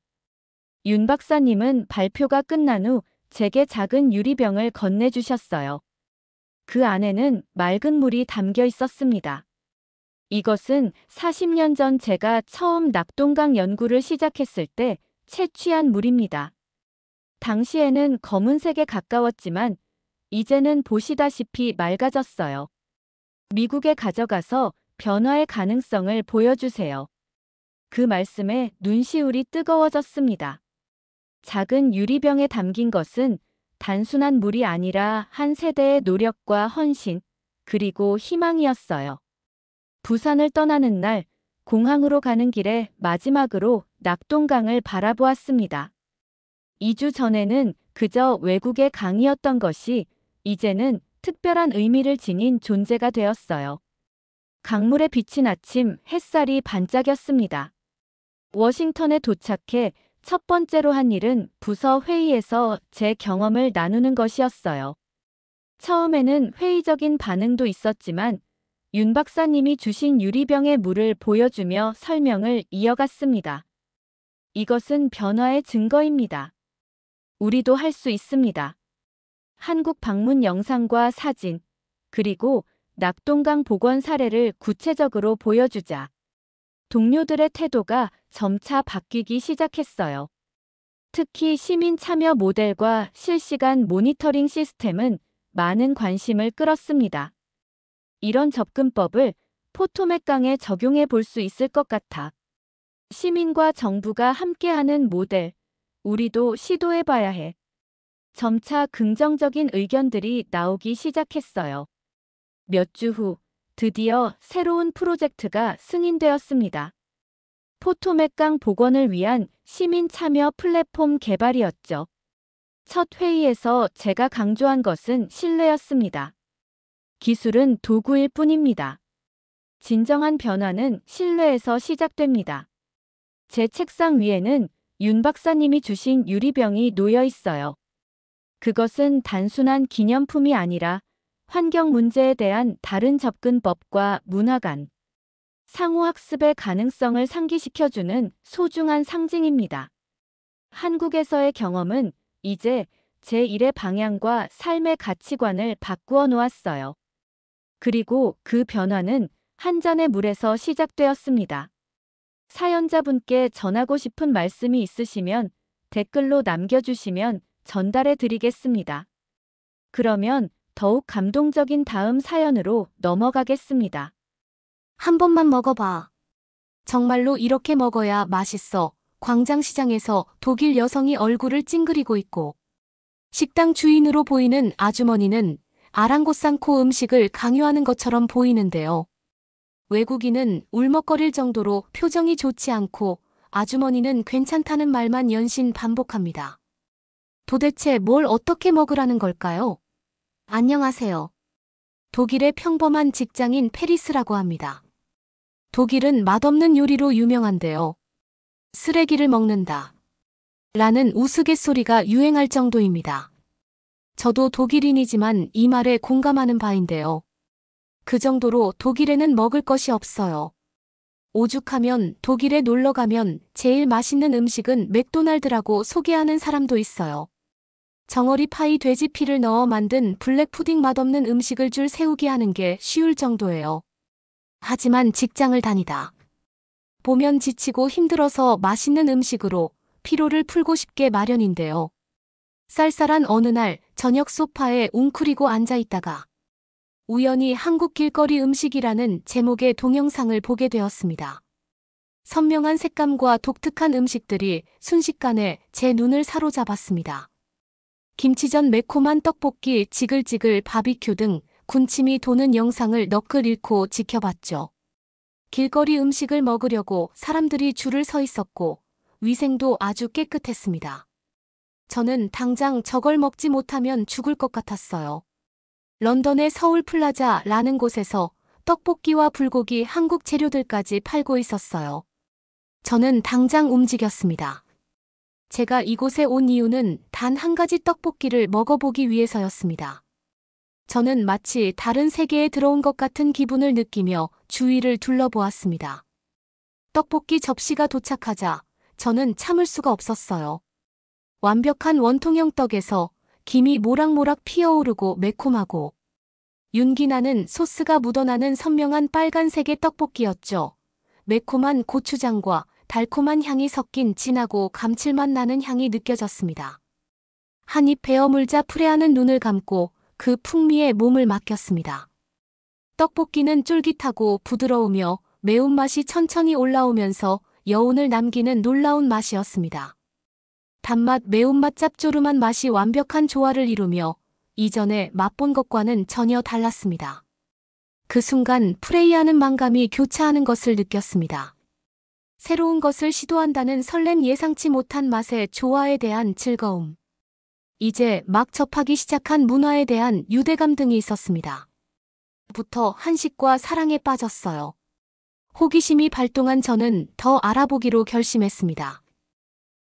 윤 박사님은 발표가 끝난 후 제게 작은 유리병을 건네주셨어요. 그 안에는 맑은 물이 담겨 있었습니다. 이것은 40년 전 제가 처음 낙동강 연구를 시작했을 때 채취한 물입니다. 당시에는 검은색에 가까웠지만 이제는 보시다시피 맑아졌어요. 미국에 가져가서 변화의 가능성을 보여주세요. 그 말씀에 눈시울이 뜨거워졌습니다. 작은 유리병에 담긴 것은 단순한 물이 아니라 한 세대의 노력과 헌신, 그리고 희망이었어요. 부산을 떠나는 날, 공항으로 가는 길에 마지막으로 낙동강을 바라보았습니다. 2주 전에는 그저 외국의 강이었던 것이 이제는 특별한 의미를 지닌 존재가 되었어요. 강물에 비친 아침 햇살이 반짝였습니다. 워싱턴에 도착해 첫 번째로 한 일은 부서 회의에서 제 경험을 나누는 것이었어요. 처음에는 회의적인 반응도 있었지만 윤 박사님이 주신 유리병의 물을 보여주며 설명을 이어갔습니다. 이것은 변화의 증거입니다. 우리도 할 수 있습니다. 한국 방문 영상과 사진, 그리고 낙동강 복원 사례를 구체적으로 보여주자. 동료들의 태도가 점차 바뀌기 시작했어요. 특히 시민 참여 모델과 실시간 모니터링 시스템은 많은 관심을 끌었습니다. 이런 접근법을 포토맥강에 적용해 볼 수 있을 것 같아. 시민과 정부가 함께하는 모델, 우리도 시도해 봐야 해. 점차 긍정적인 의견들이 나오기 시작했어요. 몇 주 후, 드디어 새로운 프로젝트가 승인되었습니다. 포토맥강 복원을 위한 시민 참여 플랫폼 개발이었죠. 첫 회의에서 제가 강조한 것은 신뢰였습니다. 기술은 도구일 뿐입니다. 진정한 변화는 신뢰에서 시작됩니다. 제 책상 위에는 윤 박사님이 주신 유리병이 놓여 있어요. 그것은 단순한 기념품이 아니라 환경 문제에 대한 다른 접근법과 문화관, 상호학습의 가능성을 상기시켜주는 소중한 상징입니다. 한국에서의 경험은 이제 제 일의 방향과 삶의 가치관을 바꾸어 놓았어요. 그리고 그 변화는 한 잔의 물에서 시작되었습니다. 사연자분께 전하고 싶은 말씀이 있으시면 댓글로 남겨주시면 전달해 드리겠습니다. 그러면 더욱 감동적인 다음 사연으로 넘어가겠습니다. 한 번만 먹어봐. 정말로 이렇게 먹어야 맛있어. 광장시장에서 독일 여성이 얼굴을 찡그리고 있고 식당 주인으로 보이는 아주머니는 아랑곳상코 음식을 강요하는 것처럼 보이는데요. 외국인은 울먹거릴 정도로 표정이 좋지 않고 아주머니는 괜찮다는 말만 연신 반복합니다. 도대체 뭘 어떻게 먹으라는 걸까요? 안녕하세요. 독일의 평범한 직장인 페리스라고 합니다. 독일은 맛없는 요리로 유명한데요. 쓰레기를 먹는다 라는 우스갯소리가 유행할 정도입니다. 저도 독일인이지만 이 말에 공감하는 바인데요. 그 정도로 독일에는 먹을 것이 없어요. 오죽하면 독일에 놀러 가면 제일 맛있는 음식은 맥도날드라고 소개하는 사람도 있어요. 정어리 파이 돼지 피를 넣어 만든 블랙 푸딩 맛없는 음식을 줄 세우게 하는 게 쉬울 정도예요. 하지만 직장을 다니다 보면 지치고 힘들어서 맛있는 음식으로 피로를 풀고 싶게 마련인데요. 쌀쌀한 어느 날 저녁 소파에 웅크리고 앉아 있다가 우연히 한국 길거리 음식이라는 제목의 동영상을 보게 되었습니다. 선명한 색감과 독특한 음식들이 순식간에 제 눈을 사로잡았습니다. 김치전 매콤한 떡볶이 지글지글 바비큐 등 군침이 도는 영상을 너클 잃고 지켜봤죠. 길거리 음식을 먹으려고 사람들이 줄을 서 있었고 위생도 아주 깨끗했습니다. 저는 당장 저걸 먹지 못하면 죽을 것 같았어요. 런던의 서울 플라자라는 곳에서 떡볶이와 불고기 한국 재료들까지 팔고 있었어요. 저는 당장 움직였습니다. 제가 이곳에 온 이유는 단 한 가지 떡볶이를 먹어보기 위해서였습니다. 저는 마치 다른 세계에 들어온 것 같은 기분을 느끼며 주위를 둘러보았습니다. 떡볶이 접시가 도착하자 저는 참을 수가 없었어요. 완벽한 원통형 떡에서 김이 모락모락 피어오르고 매콤하고 윤기나는 소스가 묻어나는 선명한 빨간색의 떡볶이였죠. 매콤한 고추장과 달콤한 향이 섞인 진하고 감칠맛 나는 향이 느껴졌습니다. 한 입 베어 물자 풀에하는 눈을 감고 그 풍미에 몸을 맡겼습니다. 떡볶이는 쫄깃하고 부드러우며 매운맛이 천천히 올라오면서 여운을 남기는 놀라운 맛이었습니다. 단맛, 매운맛, 짭조름한 맛이 완벽한 조화를 이루며 이전에 맛본 것과는 전혀 달랐습니다. 그 순간 프레이하는 만감이 교차하는 것을 느꼈습니다. 새로운 것을 시도한다는 설렘, 예상치 못한 맛의 조화에 대한 즐거움. 이제 막 접하기 시작한 문화에 대한 유대감 등이 있었습니다. 부터 한식과 사랑에 빠졌어요. 호기심이 발동한 저는 더 알아보기로 결심했습니다.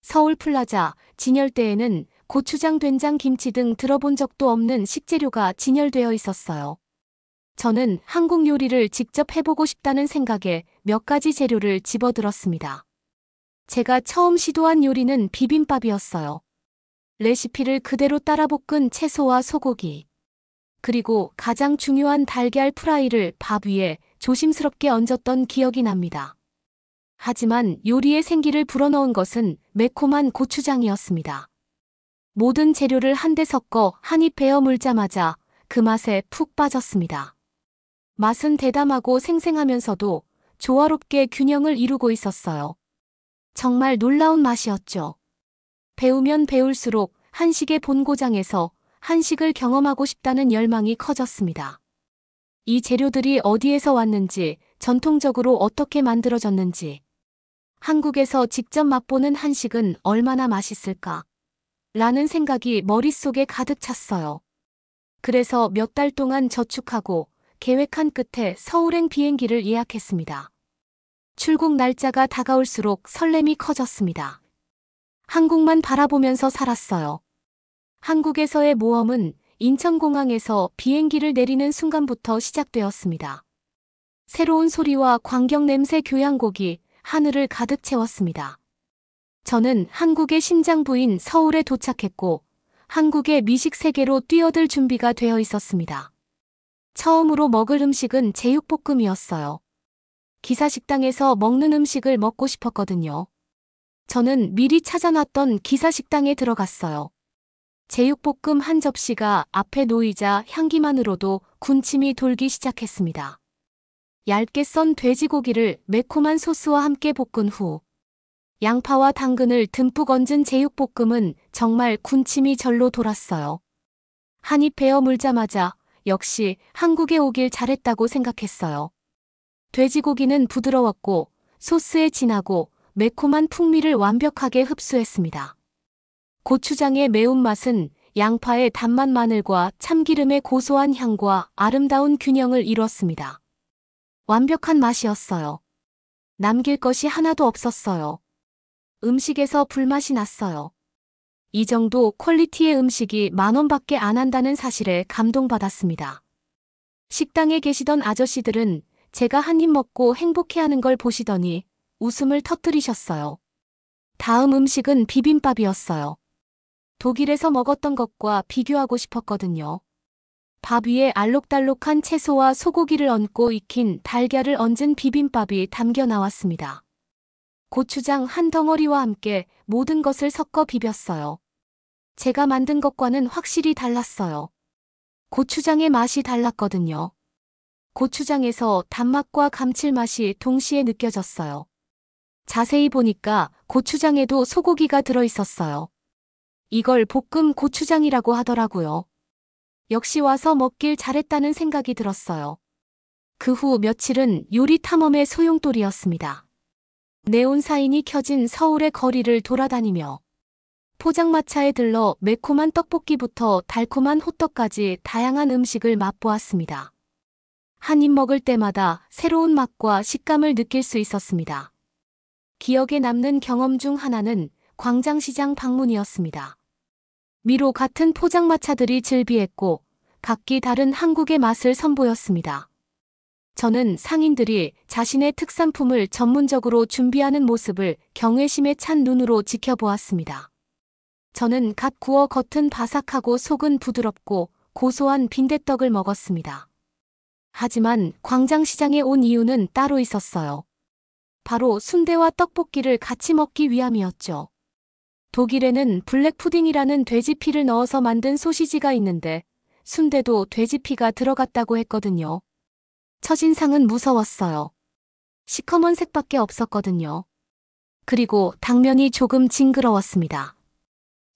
서울 플라자 진열대에는 고추장, 된장, 김치 등 들어본 적도 없는 식재료가 진열되어 있었어요. 저는 한국 요리를 직접 해보고 싶다는 생각에 몇 가지 재료를 집어들었습니다. 제가 처음 시도한 요리는 비빔밥이었어요. 레시피를 그대로 따라 볶은 채소와 소고기, 그리고 가장 중요한 달걀 프라이를 밥 위에 조심스럽게 얹었던 기억이 납니다. 하지만 요리의 생기를 불어넣은 것은 매콤한 고추장이었습니다. 모든 재료를 한데 섞어 한 입 베어 물자마자 그 맛에 푹 빠졌습니다. 맛은 대담하고 생생하면서도 조화롭게 균형을 이루고 있었어요. 정말 놀라운 맛이었죠. 배우면 배울수록 한식의 본고장에서 한식을 경험하고 싶다는 열망이 커졌습니다. 이 재료들이 어디에서 왔는지, 전통적으로 어떻게 만들어졌는지, 한국에서 직접 맛보는 한식은 얼마나 맛있을까? 라는 생각이 머릿속에 가득 찼어요. 그래서 몇 달 동안 저축하고 계획한 끝에 서울행 비행기를 예약했습니다. 출국 날짜가 다가올수록 설렘이 커졌습니다. 한국만 바라보면서 살았어요. 한국에서의 모험은 인천공항에서 비행기를 내리는 순간부터 시작되었습니다. 새로운 소리와 광경, 냄새, 교양곡이 하늘을 가득 채웠습니다. 저는 한국의 심장부인 서울에 도착했고 한국의 미식 세계로 뛰어들 준비가 되어 있었습니다. 처음으로 먹을 음식은 제육볶음이었어요. 기사식당에서 먹는 음식을 먹고 싶었거든요. 저는 미리 찾아놨던 기사식당에 들어갔어요. 제육볶음 한 접시가 앞에 놓이자 향기만으로도 군침이 돌기 시작했습니다. 얇게 썬 돼지고기를 매콤한 소스와 함께 볶은 후 양파와 당근을 듬뿍 얹은 제육볶음은 정말 군침이 절로 돌았어요. 한 입 베어 물자마자 역시 한국에 오길 잘했다고 생각했어요. 돼지고기는 부드러웠고 소스의 진하고 매콤한 풍미를 완벽하게 흡수했습니다. 고추장의 매운맛은 양파의 단맛, 마늘과 참기름의 고소한 향과 아름다운 균형을 이뤘습니다. 완벽한 맛이었어요. 남길 것이 하나도 없었어요. 음식에서 불맛이 났어요. 이 정도 퀄리티의 음식이 10,000원밖에 안 한다는 사실에 감동받았습니다. 식당에 계시던 아저씨들은 제가 한 입 먹고 행복해하는 걸 보시더니 웃음을 터뜨리셨어요. 다음 음식은 비빔밥이었어요. 독일에서 먹었던 것과 비교하고 싶었거든요. 밥 위에 알록달록한 채소와 소고기를 얹고 익힌 달걀을 얹은 비빔밥이 담겨 나왔습니다. 고추장 한 덩어리와 함께 모든 것을 섞어 비볐어요. 제가 만든 것과는 확실히 달랐어요. 고추장의 맛이 달랐거든요. 고추장에서 단맛과 감칠맛이 동시에 느껴졌어요. 자세히 보니까 고추장에도 소고기가 들어있었어요. 이걸 볶음 고추장이라고 하더라고요. 역시 와서 먹길 잘했다는 생각이 들었어요. 그 후 며칠은 요리 탐험의 소용돌이였습니다. 네온사인이 켜진 서울의 거리를 돌아다니며 포장마차에 들러 매콤한 떡볶이부터 달콤한 호떡까지 다양한 음식을 맛보았습니다. 한 입 먹을 때마다 새로운 맛과 식감을 느낄 수 있었습니다. 기억에 남는 경험 중 하나는 광장시장 방문이었습니다. 미로 같은 포장마차들이 즐비했고 각기 다른 한국의 맛을 선보였습니다. 저는 상인들이 자신의 특산품을 전문적으로 준비하는 모습을 경외심에 찬 눈으로 지켜보았습니다. 저는 갓 구워 겉은 바삭하고 속은 부드럽고 고소한 빈대떡을 먹었습니다. 하지만 광장시장에 온 이유는 따로 있었어요. 바로 순대와 떡볶이를 같이 먹기 위함이었죠. 독일에는 블랙푸딩이라는 돼지피를 넣어서 만든 소시지가 있는데 순대도 돼지피가 들어갔다고 했거든요. 첫인상은 무서웠어요. 시커먼 색밖에 없었거든요. 그리고 당면이 조금 징그러웠습니다.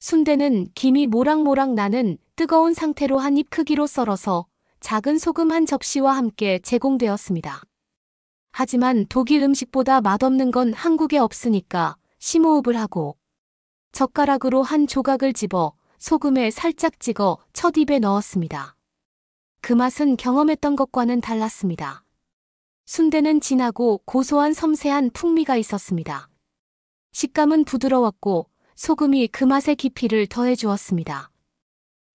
순대는 김이 모락모락 나는 뜨거운 상태로 한 입 크기로 썰어서 작은 소금 한 접시와 함께 제공되었습니다. 하지만 독일 음식보다 맛없는 건 한국에 없으니까 심호흡을 하고 젓가락으로 한 조각을 집어 소금에 살짝 찍어 첫 입에 넣었습니다. 그 맛은 경험했던 것과는 달랐습니다. 순대는 진하고 고소한 섬세한 풍미가 있었습니다. 식감은 부드러웠고 소금이 그 맛의 깊이를 더해주었습니다.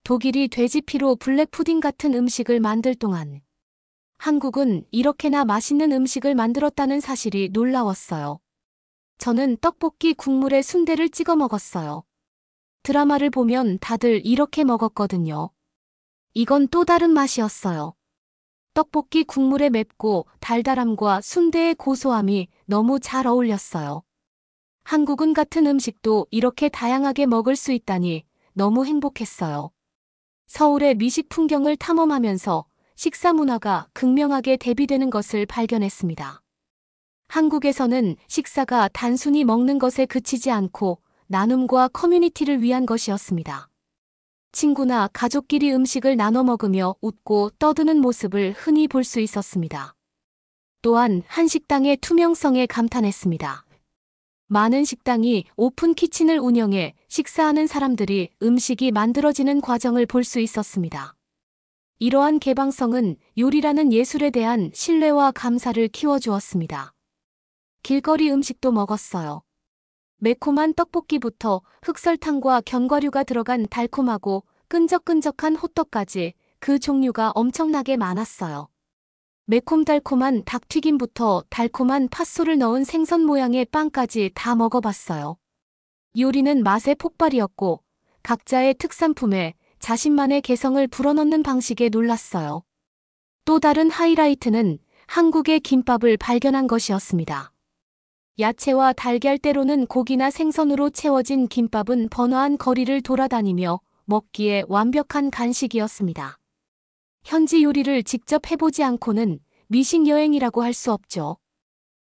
독일이 돼지피로 블랙푸딩 같은 음식을 만들 동안 한국은 이렇게나 맛있는 음식을 만들었다는 사실이 놀라웠어요. 저는 떡볶이 국물에 순대를 찍어 먹었어요. 드라마를 보면 다들 이렇게 먹었거든요. 이건 또 다른 맛이었어요. 떡볶이 국물의 맵고 달달함과 순대의 고소함이 너무 잘 어울렸어요. 한국은 같은 음식도 이렇게 다양하게 먹을 수 있다니 너무 행복했어요. 서울의 미식 풍경을 탐험하면서 식사 문화가 극명하게 대비되는 것을 발견했습니다. 한국에서는 식사가 단순히 먹는 것에 그치지 않고 나눔과 커뮤니티를 위한 것이었습니다. 친구나 가족끼리 음식을 나눠 먹으며 웃고 떠드는 모습을 흔히 볼 수 있었습니다. 또한 한 식당의 투명성에 감탄했습니다. 많은 식당이 오픈 키친을 운영해 식사하는 사람들이 음식이 만들어지는 과정을 볼 수 있었습니다. 이러한 개방성은 요리라는 예술에 대한 신뢰와 감사를 키워주었습니다. 길거리 음식도 먹었어요. 매콤한 떡볶이부터 흑설탕과 견과류가 들어간 달콤하고 끈적끈적한 호떡까지 그 종류가 엄청나게 많았어요. 매콤달콤한 닭튀김부터 달콤한 팥소를 넣은 생선 모양의 빵까지 다 먹어봤어요. 요리는 맛의 폭발이었고 각자의 특산품에 자신만의 개성을 불어넣는 방식에 놀랐어요. 또 다른 하이라이트는 한국의 김밥을 발견한 것이었습니다. 야채와 달걀 때로는 고기나 생선으로 채워진 김밥은 번화한 거리를 돌아다니며 먹기에 완벽한 간식이었습니다. 현지 요리를 직접 해보지 않고는 미식 여행이라고 할 수 없죠.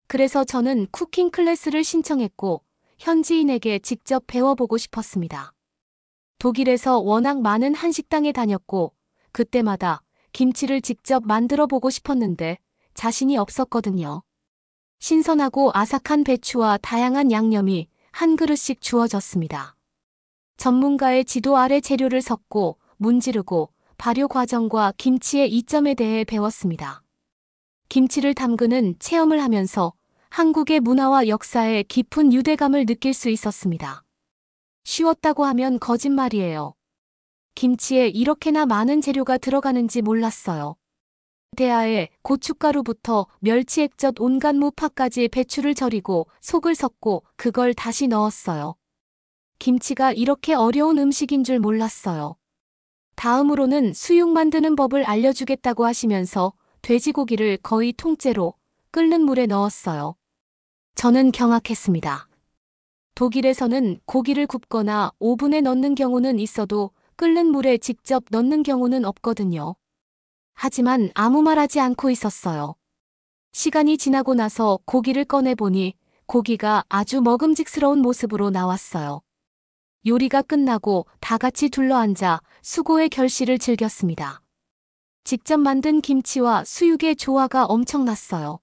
그래서 저는 쿠킹 클래스를 신청했고 현지인에게 직접 배워보고 싶었습니다. 독일에서 워낙 많은 한식당에 다녔고 그때마다 김치를 직접 만들어 보고 싶었는데 자신이 없었거든요. 신선하고 아삭한 배추와 다양한 양념이 한 그릇씩 주어졌습니다. 전문가의 지도 아래 재료를 섞고 문지르고 발효 과정과 김치의 이점에 대해 배웠습니다. 김치를 담그는 체험을 하면서 한국의 문화와 역사에 깊은 유대감을 느낄 수 있었습니다. 쉬웠다고 하면 거짓말이에요. 김치에 이렇게나 많은 재료가 들어가는지 몰랐어요. 대야에 고춧가루부터 멸치 액젓 온갖 무파까지 배추를 절이고 속을 섞고 그걸 다시 넣었어요. 김치가 이렇게 어려운 음식인 줄 몰랐어요. 다음으로는 수육 만드는 법을 알려주겠다고 하시면서 돼지고기를 거의 통째로 끓는 물에 넣었어요. 저는 경악했습니다. 독일에서는 고기를 굽거나 오븐에 넣는 경우는 있어도 끓는 물에 직접 넣는 경우는 없거든요. 하지만 아무 말하지 않고 있었어요. 시간이 지나고 나서 고기를 꺼내보니 고기가 아주 먹음직스러운 모습으로 나왔어요. 요리가 끝나고 다 같이 둘러앉아 수고의 결실을 즐겼습니다. 직접 만든 김치와 수육의 조화가 엄청났어요.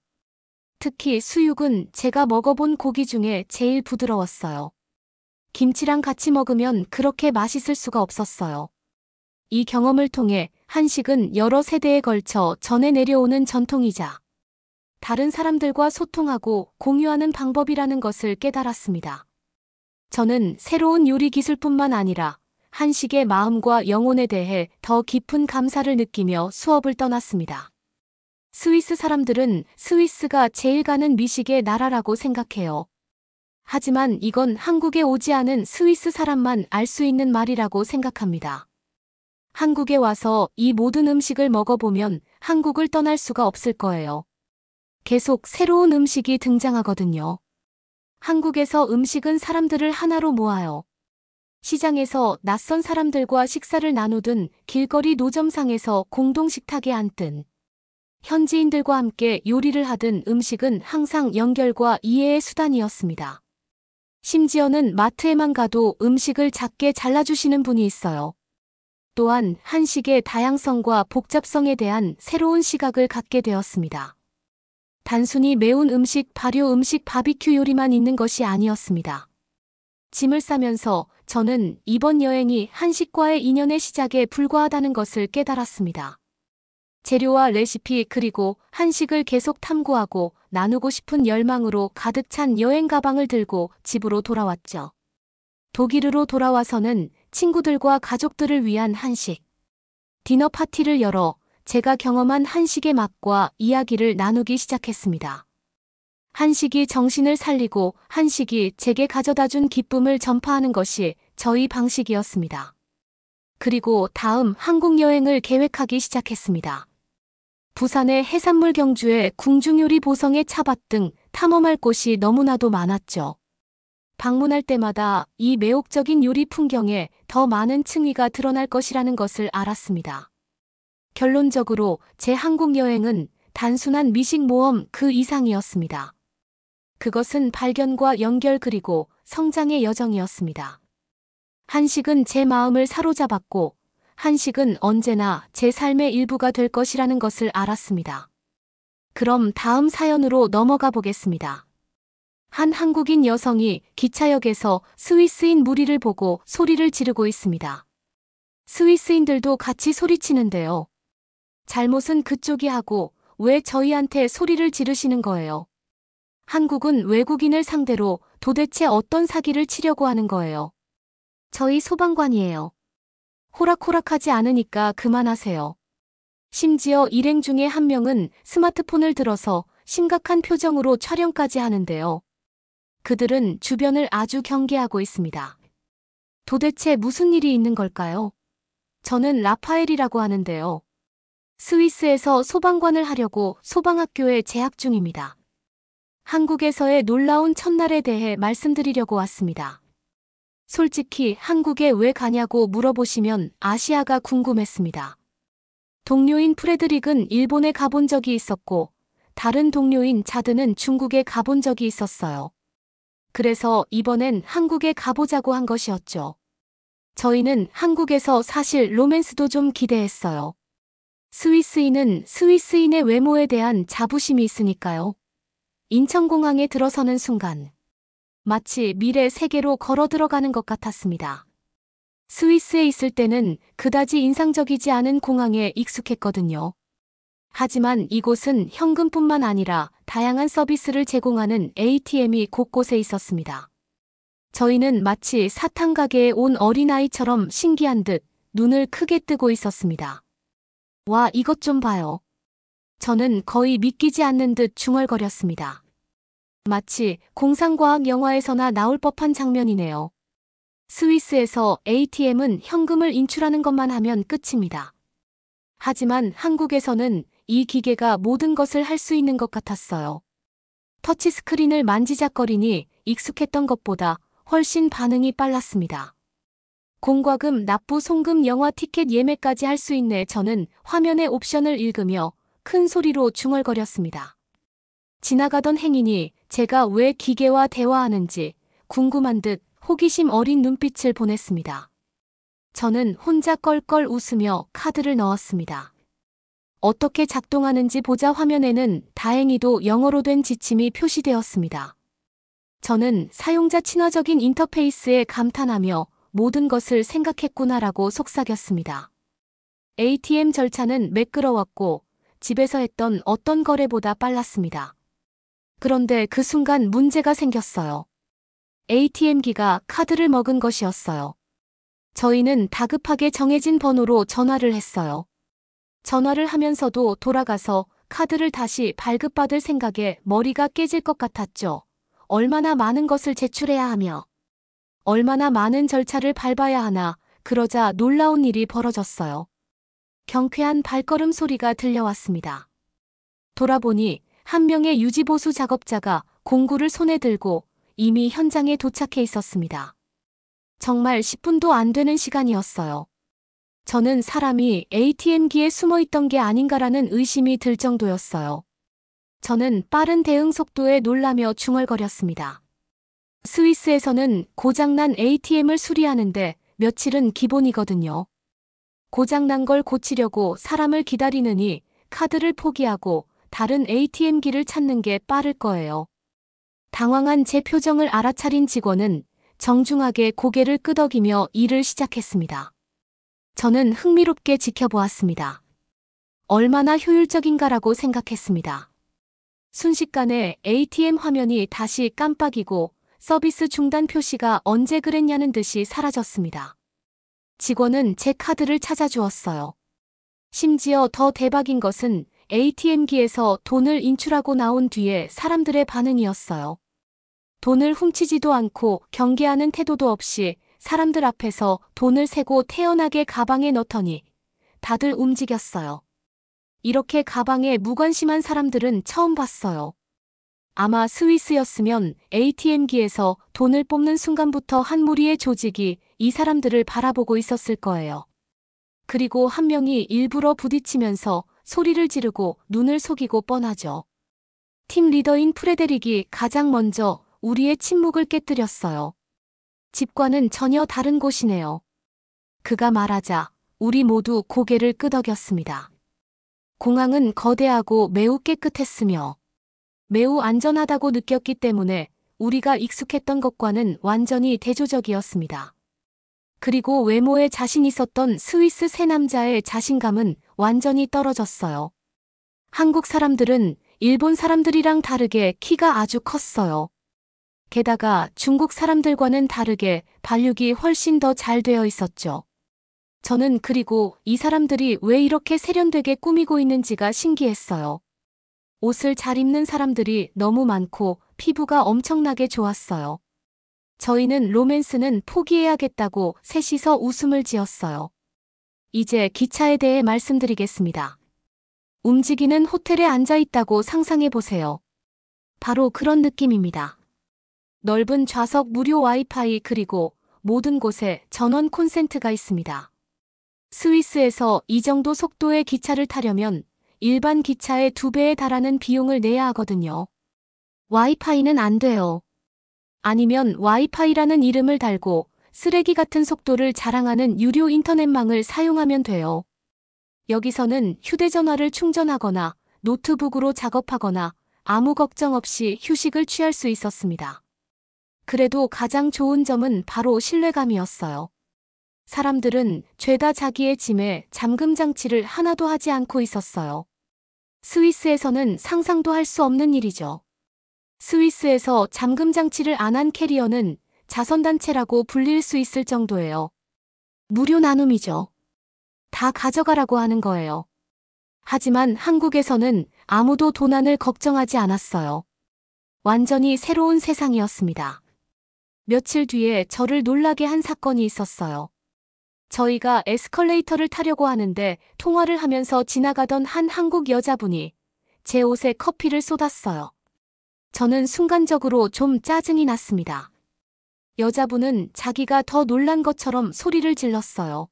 특히 수육은 제가 먹어본 고기 중에 제일 부드러웠어요. 김치랑 같이 먹으면 그렇게 맛있을 수가 없었어요. 이 경험을 통해 한식은 여러 세대에 걸쳐 전해 내려오는 전통이자 다른 사람들과 소통하고 공유하는 방법이라는 것을 깨달았습니다. 저는 새로운 요리 기술뿐만 아니라 한식의 마음과 영혼에 대해 더 깊은 감사를 느끼며 수업을 떠났습니다. 스위스 사람들은 스위스가 제일 가는 미식의 나라라고 생각해요. 하지만 이건 한국에 오지 않은 스위스 사람만 알 수 있는 말이라고 생각합니다. 한국에 와서 이 모든 음식을 먹어보면 한국을 떠날 수가 없을 거예요. 계속 새로운 음식이 등장하거든요. 한국에서 음식은 사람들을 하나로 모아요. 시장에서 낯선 사람들과 식사를 나누든 길거리 노점상에서 공동 식탁에 앉든 현지인들과 함께 요리를 하든 음식은 항상 연결과 이해의 수단이었습니다. 심지어는 마트에만 가도 음식을 작게 잘라주시는 분이 있어요. 또한 한식의 다양성과 복잡성에 대한 새로운 시각을 갖게 되었습니다. 단순히 매운 음식, 발효 음식, 바비큐 요리만 있는 것이 아니었습니다. 짐을 싸면서 저는 이번 여행이 한식과의 인연의 시작에 불과하다는 것을 깨달았습니다. 재료와 레시피 그리고 한식을 계속 탐구하고 나누고 싶은 열망으로 가득 찬 여행 가방을 들고 집으로 돌아왔죠. 독일으로 돌아와서는 친구들과 가족들을 위한 한식 디너 파티를 열어 제가 경험한 한식의 맛과 이야기를 나누기 시작했습니다. 한식이 정신을 살리고 한식이 제게 가져다준 기쁨을 전파하는 것이 저희 방식이었습니다. 그리고 다음 한국 여행을 계획하기 시작했습니다. 부산의 해산물 경주에 궁중요리 보성의 차밭 등 탐험할 곳이 너무나도 많았죠. 방문할 때마다 이 매혹적인 요리 풍경에 더 많은 층위가 드러날 것이라는 것을 알았습니다. 결론적으로 제 한국 여행은 단순한 미식 모험 그 이상이었습니다. 그것은 발견과 연결 그리고 성장의 여정이었습니다. 한식은 제 마음을 사로잡았고 한식은 언제나 제 삶의 일부가 될 것이라는 것을 알았습니다. 그럼 다음 사연으로 넘어가 보겠습니다. 한 한국인 여성이 기차역에서 스위스인 무리를 보고 소리를 지르고 있습니다. 스위스인들도 같이 소리치는데요. 잘못은 그쪽이 하고 왜 저희한테 소리를 지르시는 거예요? 한국은 외국인을 상대로 도대체 어떤 사기를 치려고 하는 거예요? 저희 소방관이에요. 호락호락하지 않으니까 그만하세요. 심지어 일행 중에 한 명은 스마트폰을 들어서 심각한 표정으로 촬영까지 하는데요. 그들은 주변을 아주 경계하고 있습니다. 도대체 무슨 일이 있는 걸까요? 저는 라파엘이라고 하는데요. 스위스에서 소방관을 하려고 소방학교에 재학 중입니다. 한국에서의 놀라운 첫날에 대해 말씀드리려고 왔습니다. 솔직히 한국에 왜 가냐고 물어보시면 아시아가 궁금했습니다. 동료인 프레드릭은 일본에 가본 적이 있었고 다른 동료인 자드는 중국에 가본 적이 있었어요. 그래서 이번엔 한국에 가보자고 한 것이었죠. 저희는 한국에서 사실 로맨스도 좀 기대했어요. 스위스인은 스위스인의 외모에 대한 자부심이 있으니까요. 인천공항에 들어서는 순간 마치 미래 세계로 걸어 들어가는 것 같았습니다. 스위스에 있을 때는 그다지 인상적이지 않은 공항에 익숙했거든요. 하지만 이곳은 현금뿐만 아니라 다양한 서비스를 제공하는 ATM이 곳곳에 있었습니다. 저희는 마치 사탕 가게에 온 어린아이처럼 신기한 듯 눈을 크게 뜨고 있었습니다. 와, 이것 좀 봐요. 저는 거의 믿기지 않는 듯 중얼거렸습니다. 마치 공상과학 영화에서나 나올 법한 장면이네요. 스위스에서 ATM은 현금을 인출하는 것만 하면 끝입니다. 하지만 한국에서는 이 기계가 모든 것을 할 수 있는 것 같았어요. 터치스크린을 만지작거리니 익숙했던 것보다 훨씬 반응이 빨랐습니다. 공과금, 납부, 송금, 영화 티켓 예매까지 할 수 있네. 저는 화면의 옵션을 읽으며 큰 소리로 중얼거렸습니다. 지나가던 행인이 제가 왜 기계와 대화하는지 궁금한 듯 호기심 어린 눈빛을 보냈습니다. 저는 혼자 껄껄 웃으며 카드를 넣었습니다. 어떻게 작동하는지 보자. 화면에는 다행히도 영어로 된 지침이 표시되었습니다. 저는 사용자 친화적인 인터페이스에 감탄하며 모든 것을 생각했구나라고 속삭였습니다. ATM 절차는 매끄러웠고 집에서 했던 어떤 거래보다 빨랐습니다. 그런데 그 순간 문제가 생겼어요. ATM기가 카드를 먹은 것이었어요. 저희는 다급하게 정해진 번호로 전화를 했어요. 전화를 하면서도 돌아가서 카드를 다시 발급받을 생각에 머리가 깨질 것 같았죠. 얼마나 많은 것을 제출해야 하며 얼마나 많은 절차를 밟아야 하나. 그러자 놀라운 일이 벌어졌어요. 경쾌한 발걸음 소리가 들려왔습니다. 돌아보니 한 명의 유지보수 작업자가 공구를 손에 들고 이미 현장에 도착해 있었습니다. 정말 10분도 안 되는 시간이었어요. 저는 사람이 ATM기에 숨어 있던 게 아닌가라는 의심이 들 정도였어요. 저는 빠른 대응 속도에 놀라며 중얼거렸습니다. 스위스에서는 고장난 ATM을 수리하는데 며칠은 기본이거든요. 고장난 걸 고치려고 사람을 기다리느니 카드를 포기하고 다른 ATM기를 찾는 게 빠를 거예요. 당황한 제 표정을 알아차린 직원은 정중하게 고개를 끄덕이며 일을 시작했습니다. 저는 흥미롭게 지켜보았습니다. 얼마나 효율적인가라고 생각했습니다. 순식간에 ATM 화면이 다시 깜빡이고 서비스 중단 표시가 언제 그랬냐는 듯이 사라졌습니다. 직원은 제 카드를 찾아주었어요. 심지어 더 대박인 것은 ATM기에서 돈을 인출하고 나온 뒤에 사람들의 반응이었어요. 돈을 훔치지도 않고 경계하는 태도도 없이 사람들 앞에서 돈을 세고 태연하게 가방에 넣더니 다들 움직였어요. 이렇게 가방에 무관심한 사람들은 처음 봤어요. 아마 스위스였으면 ATM기에서 돈을 뽑는 순간부터 한 무리의 조직이 이 사람들을 바라보고 있었을 거예요. 그리고 한 명이 일부러 부딪히면서 소리를 지르고 눈을 속이고 뻔하죠. 팀 리더인 프레데릭이 가장 먼저 우리의 침묵을 깨뜨렸어요. 집과는 전혀 다른 곳이네요. 그가 말하자 우리 모두 고개를 끄덕였습니다. 공항은 거대하고 매우 깨끗했으며 매우 안전하다고 느꼈기 때문에 우리가 익숙했던 것과는 완전히 대조적이었습니다. 그리고 외모에 자신 있었던 스위스 세 남자의 자신감은 완전히 떨어졌어요. 한국 사람들은 일본 사람들이랑 다르게 키가 아주 컸어요. 게다가 중국 사람들과는 다르게 발육이 훨씬 더 잘 되어 있었죠. 저는 그리고 이 사람들이 왜 이렇게 세련되게 꾸미고 있는지가 신기했어요. 옷을 잘 입는 사람들이 너무 많고 피부가 엄청나게 좋았어요. 저희는 로맨스는 포기해야겠다고 셋이서 웃음을 지었어요. 이제 기차에 대해 말씀드리겠습니다. 움직이는 호텔에 앉아 있다고 상상해 보세요. 바로 그런 느낌입니다. 넓은 좌석, 무료 와이파이, 그리고 모든 곳에 전원 콘센트가 있습니다. 스위스에서 이 정도 속도의 기차를 타려면 일반 기차의 2배에 달하는 비용을 내야 하거든요. 와이파이는 안 돼요. 아니면 와이파이라는 이름을 달고 쓰레기 같은 속도를 자랑하는 유료 인터넷망을 사용하면 돼요. 여기서는 휴대전화를 충전하거나 노트북으로 작업하거나 아무 걱정 없이 휴식을 취할 수 있었습니다. 그래도 가장 좋은 점은 바로 신뢰감이었어요. 사람들은 죄다 자기의 짐에 잠금 장치를 하나도 하지 않고 있었어요. 스위스에서는 상상도 할 수 없는 일이죠. 스위스에서 잠금 장치를 안 한 캐리어는 자선단체라고 불릴 수 있을 정도예요. 무료 나눔이죠. 다 가져가라고 하는 거예요. 하지만 한국에서는 아무도 도난을 걱정하지 않았어요. 완전히 새로운 세상이었습니다. 며칠 뒤에 저를 놀라게 한 사건이 있었어요. 저희가 에스컬레이터를 타려고 하는데 통화를 하면서 지나가던 한 한국 여자분이 제 옷에 커피를 쏟았어요. 저는 순간적으로 좀 짜증이 났습니다. 여자분은 자기가 더 놀란 것처럼 소리를 질렀어요.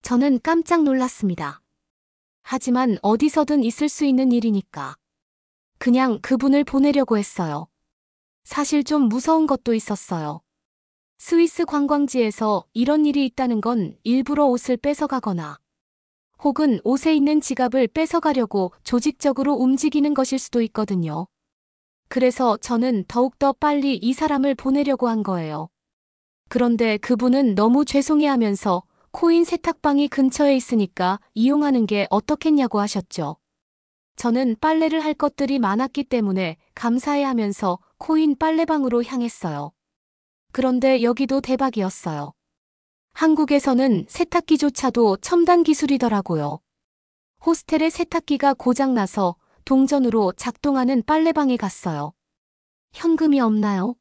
저는 깜짝 놀랐습니다. 하지만 어디서든 있을 수 있는 일이니까. 그냥 그분을 보내려고 했어요. 사실 좀 무서운 것도 있었어요. 스위스 관광지에서 이런 일이 있다는 건 일부러 옷을 뺏어가거나 혹은 옷에 있는 지갑을 뺏어가려고 조직적으로 움직이는 것일 수도 있거든요. 그래서 저는 더욱더 빨리 이 사람을 보내려고 한 거예요. 그런데 그분은 너무 죄송해하면서 코인 세탁방이 근처에 있으니까 이용하는 게 어떻겠냐고 하셨죠. 저는 빨래를 할 것들이 많았기 때문에 감사해하면서 코인 빨래방으로 향했어요. 그런데 여기도 대박이었어요. 한국에서는 세탁기조차도 첨단 기술이더라고요. 호스텔의 세탁기가 고장나서 동전으로 작동하는 빨래방에 갔어요. 현금이 없나요?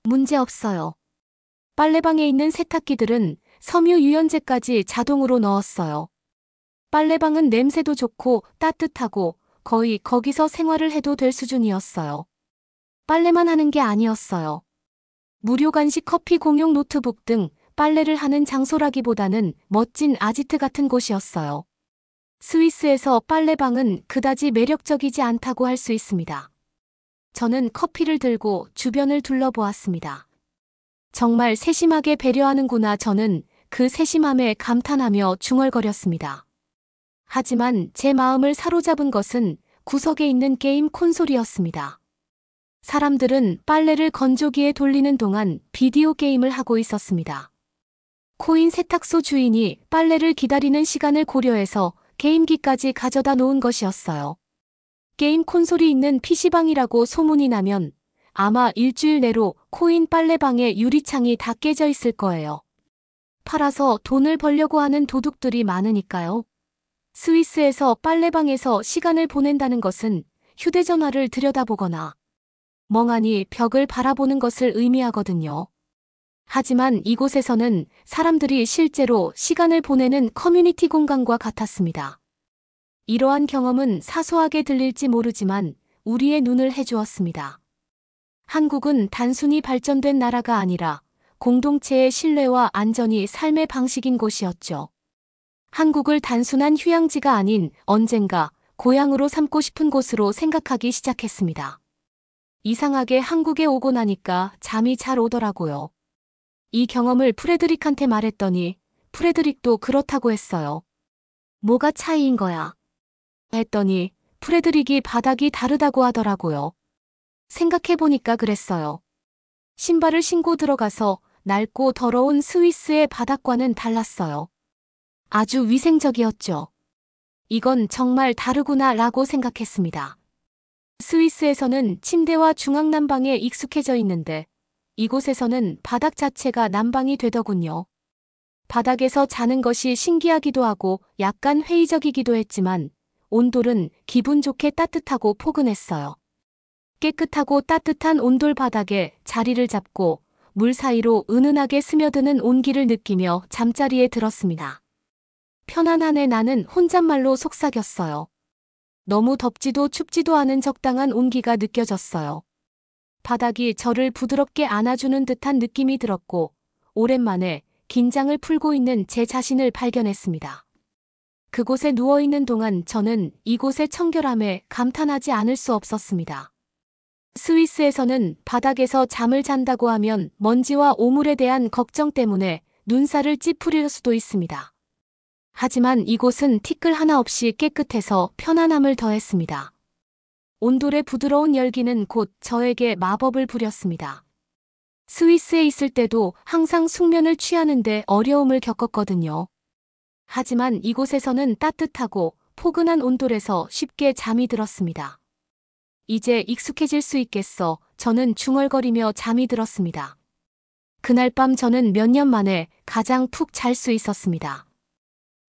문제 없어요. 빨래방에 있는 세탁기들은 섬유 유연제까지 자동으로 넣었어요. 빨래방은 냄새도 좋고 따뜻하고 거의 거기서 생활을 해도 될 수준이었어요. 빨래만 하는 게 아니었어요. 무료 간식, 커피, 공용 노트북 등 빨래를 하는 장소라기보다는 멋진 아지트 같은 곳이었어요. 스위스에서 빨래방은 그다지 매력적이지 않다고 할 수 있습니다. 저는 커피를 들고 주변을 둘러보았습니다. 정말 세심하게 배려하는구나. 저는 그 세심함에 감탄하며 중얼거렸습니다. 하지만 제 마음을 사로잡은 것은 구석에 있는 게임 콘솔이었습니다. 사람들은 빨래를 건조기에 돌리는 동안 비디오 게임을 하고 있었습니다. 코인 세탁소 주인이 빨래를 기다리는 시간을 고려해서 게임기까지 가져다 놓은 것이었어요. 게임 콘솔이 있는 PC방이라고 소문이 나면 아마 일주일 내로 코인 빨래방의 유리창이 다 깨져 있을 거예요. 팔아서 돈을 벌려고 하는 도둑들이 많으니까요. 스위스에서 빨래방에서 시간을 보낸다는 것은 휴대전화를 들여다보거나 멍하니 벽을 바라보는 것을 의미하거든요. 하지만 이곳에서는 사람들이 실제로 시간을 보내는 커뮤니티 공간과 같았습니다. 이러한 경험은 사소하게 들릴지 모르지만 우리의 눈을 해주었습니다. 한국은 단순히 발전된 나라가 아니라 공동체의 신뢰와 안전이 삶의 방식인 곳이었죠. 한국을 단순한 휴양지가 아닌 언젠가 고향으로 삼고 싶은 곳으로 생각하기 시작했습니다. 이상하게 한국에 오고 나니까 잠이 잘 오더라고요. 이 경험을 프레드릭한테 말했더니 프레드릭도 그렇다고 했어요. 뭐가 차이인 거야? 했더니 프레드릭이 바닥이 다르다고 하더라고요. 생각해보니까 그랬어요. 신발을 신고 들어가서 낡고 더러운 스위스의 바닥과는 달랐어요. 아주 위생적이었죠. 이건 정말 다르구나 라고 생각했습니다. 스위스에서는 침대와 중앙난방에 익숙해져 있는데 이곳에서는 바닥 자체가 난방이 되더군요. 바닥에서 자는 것이 신기하기도 하고 약간 회의적이기도 했지만 온돌은 기분 좋게 따뜻하고 포근했어요. 깨끗하고 따뜻한 온돌 바닥에 자리를 잡고 물 사이로 은은하게 스며드는 온기를 느끼며 잠자리에 들었습니다. 편안하네. 나는 혼잣말로 속삭였어요. 너무 덥지도 춥지도 않은 적당한 온기가 느껴졌어요. 바닥이 저를 부드럽게 안아주는 듯한 느낌이 들었고 오랜만에 긴장을 풀고 있는 제 자신을 발견했습니다. 그곳에 누워있는 동안 저는 이곳의 청결함에 감탄하지 않을 수 없었습니다. 스위스에서는 바닥에서 잠을 잔다고 하면 먼지와 오물에 대한 걱정 때문에 눈살을 찌푸릴 수도 있습니다. 하지만 이곳은 티끌 하나 없이 깨끗해서 편안함을 더했습니다. 온돌의 부드러운 열기는 곧 저에게 마법을 부렸습니다. 스위스에 있을 때도 항상 숙면을 취하는데 어려움을 겪었거든요. 하지만 이곳에서는 따뜻하고 포근한 온돌에서 쉽게 잠이 들었습니다. 이제 익숙해질 수 있겠어. 저는 중얼거리며 잠이 들었습니다. 그날 밤 저는 몇 년 만에 가장 푹 잘 수 있었습니다.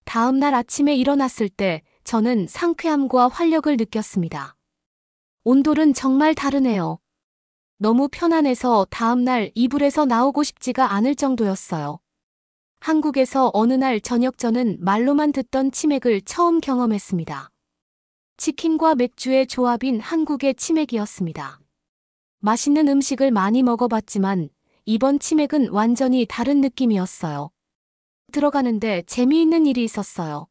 다음 날 아침에 일어났을 때 저는 상쾌함과 활력을 느꼈습니다. 온돌은 정말 다르네요. 너무 편안해서 다음 날 이불에서 나오고 싶지가 않을 정도였어요. 한국에서 어느 날 저녁 저는 말로만 듣던 치맥을 처음 경험했습니다. 치킨과 맥주의 조합인 한국의 치맥이었습니다. 맛있는 음식을 많이 먹어봤지만 이번 치맥은 완전히 다른 느낌이었어요. 들어가는데 재미있는 일이 있었어요.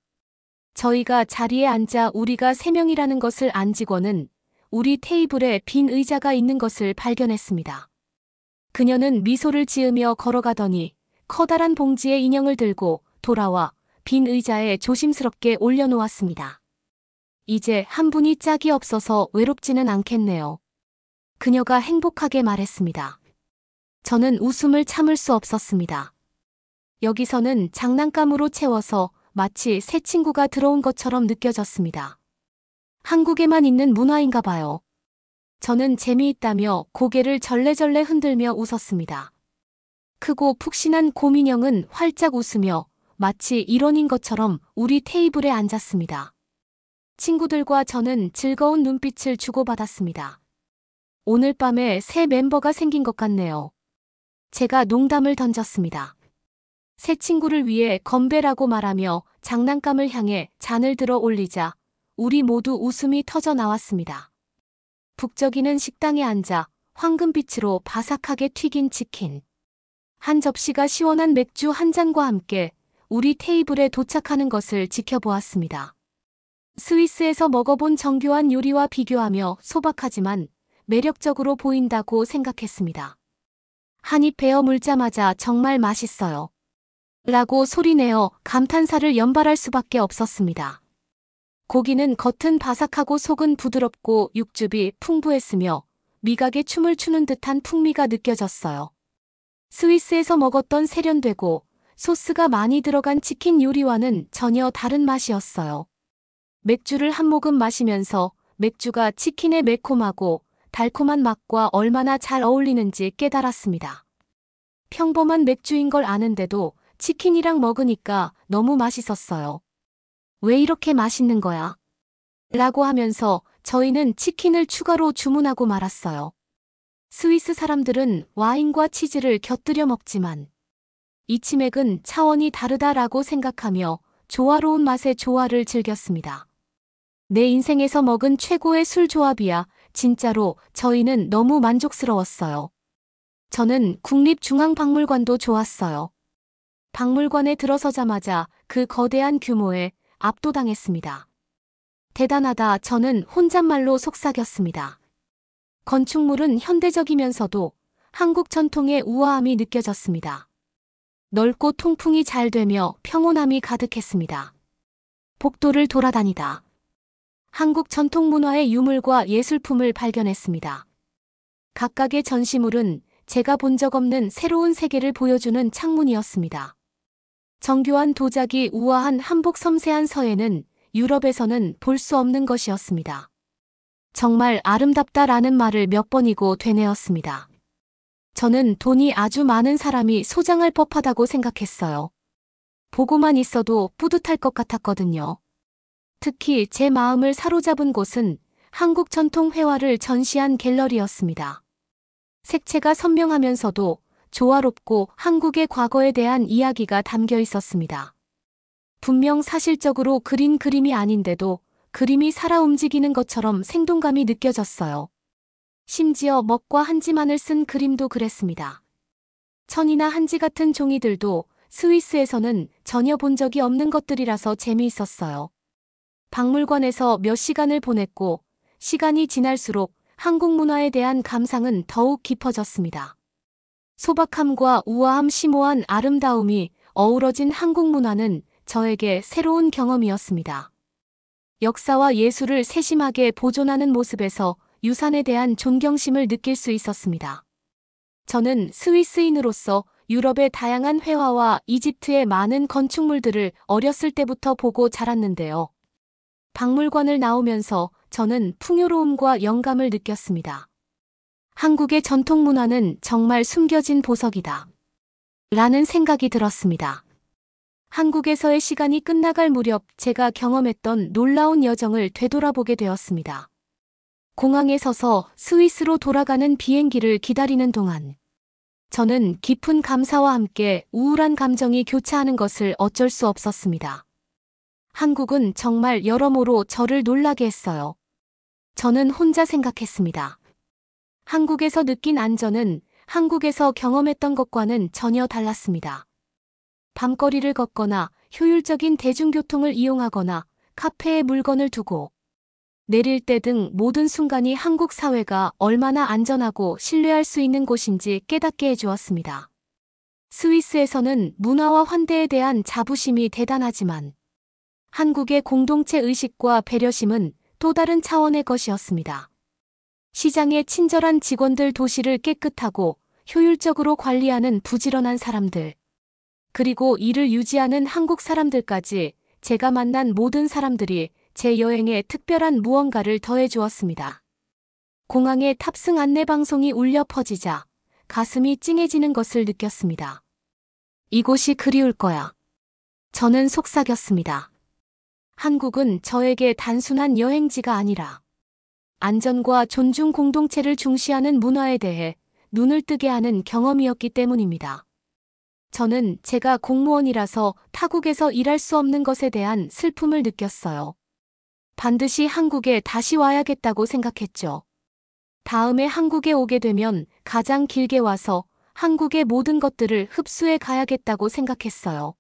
저희가 자리에 앉아 우리가 3명이라는 것을 안 직원은 우리 테이블에 빈 의자가 있는 것을 발견했습니다. 그녀는 미소를 지으며 걸어가더니 커다란 봉지에 인형을 들고 돌아와 빈 의자에 조심스럽게 올려놓았습니다. 이제 한 분이 짝이 없어서 외롭지는 않겠네요. 그녀가 행복하게 말했습니다. 저는 웃음을 참을 수 없었습니다. 여기서는 장난감으로 채워서 마치 새 친구가 들어온 것처럼 느껴졌습니다. 한국에만 있는 문화인가 봐요. 저는 재미있다며 고개를 절레절레 흔들며 웃었습니다. 크고 푹신한 곰인형은 활짝 웃으며 마치 일원인 것처럼 우리 테이블에 앉았습니다. 친구들과 저는 즐거운 눈빛을 주고받았습니다. 오늘 밤에 새 멤버가 생긴 것 같네요. 제가 농담을 던졌습니다. 새 친구를 위해 건배라고 말하며 장난감을 향해 잔을 들어 올리자 우리 모두 웃음이 터져 나왔습니다. 북적이는 식당에 앉아 황금빛으로 바삭하게 튀긴 치킨, 한 접시가 시원한 맥주 한 잔과 함께 우리 테이블에 도착하는 것을 지켜보았습니다. 스위스에서 먹어본 정교한 요리와 비교하며 소박하지만 매력적으로 보인다고 생각했습니다. 한 입 베어 물자마자 정말 맛있어요. 라고 소리내어 감탄사를 연발할 수밖에 없었습니다. 고기는 겉은 바삭하고 속은 부드럽고 육즙이 풍부했으며 미각에 춤을 추는 듯한 풍미가 느껴졌어요. 스위스에서 먹었던 세련되고 소스가 많이 들어간 치킨 요리와는 전혀 다른 맛이었어요. 맥주를 한 모금 마시면서 맥주가 치킨의 매콤하고 달콤한 맛과 얼마나 잘 어울리는지 깨달았습니다. 평범한 맥주인 걸 아는데도 치킨이랑 먹으니까 너무 맛있었어요. 왜 이렇게 맛있는 거야? 라고 하면서 저희는 치킨을 추가로 주문하고 말았어요. 스위스 사람들은 와인과 치즈를 곁들여 먹지만 이 치맥은 차원이 다르다라고 생각하며 조화로운 맛의 조화를 즐겼습니다. 내 인생에서 먹은 최고의 술 조합이야. 진짜로 저희는 너무 만족스러웠어요. 저는 국립중앙박물관도 좋았어요. 박물관에 들어서자마자 그 거대한 규모에 압도당했습니다. 대단하다. 저는 혼잣말로 속삭였습니다. 건축물은 현대적이면서도 한국 전통의 우아함이 느껴졌습니다. 넓고 통풍이 잘 되며 평온함이 가득했습니다. 복도를 돌아다니다 한국 전통 문화의 유물과 예술품을 발견했습니다. 각각의 전시물은 제가 본 적 없는 새로운 세계를 보여주는 창문이었습니다. 정교한 도자기, 우아한 한복, 섬세한 서예는 유럽에서는 볼 수 없는 것이었습니다. 정말 아름답다라는 말을 몇 번이고 되뇌었습니다. 저는 돈이 아주 많은 사람이 소장할 법하다고 생각했어요. 보고만 있어도 뿌듯할 것 같았거든요. 특히 제 마음을 사로잡은 곳은 한국 전통 회화를 전시한 갤러리였습니다. 색채가 선명하면서도 조화롭고 한국의 과거에 대한 이야기가 담겨 있었습니다. 분명 사실적으로 그린 그림이 아닌데도 그림이 살아 움직이는 것처럼 생동감이 느껴졌어요. 심지어 먹과 한지만을 쓴 그림도 그랬습니다. 천이나 한지 같은 종이들도 스위스에서는 전혀 본 적이 없는 것들이라서 재미있었어요. 박물관에서 몇 시간을 보냈고 시간이 지날수록 한국 문화에 대한 감상은 더욱 깊어졌습니다. 소박함과 우아함, 심오한 아름다움이 어우러진 한국 문화는 저에게 새로운 경험이었습니다. 역사와 예술을 세심하게 보존하는 모습에서 유산에 대한 존경심을 느낄 수 있었습니다. 저는 스위스인으로서 유럽의 다양한 회화와 이집트의 많은 건축물들을 어렸을 때부터 보고 자랐는데요. 박물관을 나오면서 저는 풍요로움과 영감을 느꼈습니다. 한국의 전통 문화는 정말 숨겨진 보석이다. 라는 생각이 들었습니다. 한국에서의 시간이 끝나갈 무렵 제가 경험했던 놀라운 여정을 되돌아보게 되었습니다. 공항에 서서 스위스로 돌아가는 비행기를 기다리는 동안 저는 깊은 감사와 함께 우울한 감정이 교차하는 것을 어쩔 수 없었습니다. 한국은 정말 여러모로 저를 놀라게 했어요. 저는 혼자 생각했습니다. 한국에서 느낀 안전은 한국에서 경험했던 것과는 전혀 달랐습니다. 밤거리를 걷거나 효율적인 대중교통을 이용하거나 카페에 물건을 두고 내릴 때 등 모든 순간이 한국 사회가 얼마나 안전하고 신뢰할 수 있는 곳인지 깨닫게 해주었습니다. 스위스에서는 문화와 환대에 대한 자부심이 대단하지만 한국의 공동체 의식과 배려심은 또 다른 차원의 것이었습니다. 시장의 친절한 직원들, 도시를 깨끗하고 효율적으로 관리하는 부지런한 사람들, 그리고 이를 유지하는 한국 사람들까지 제가 만난 모든 사람들이 제 여행에 특별한 무언가를 더해 주었습니다. 공항에 탑승 안내 방송이 울려 퍼지자 가슴이 찡해지는 것을 느꼈습니다. 이곳이 그리울 거야. 저는 속삭였습니다. 한국은 저에게 단순한 여행지가 아니라 안전과 존중, 공동체를 중시하는 문화에 대해 눈을 뜨게 하는 경험이었기 때문입니다. 저는 제가 공무원이라서 타국에서 일할 수 없는 것에 대한 슬픔을 느꼈어요. 반드시 한국에 다시 와야겠다고 생각했죠. 다음에 한국에 오게 되면 가장 길게 와서 한국의 모든 것들을 흡수해 가야겠다고 생각했어요.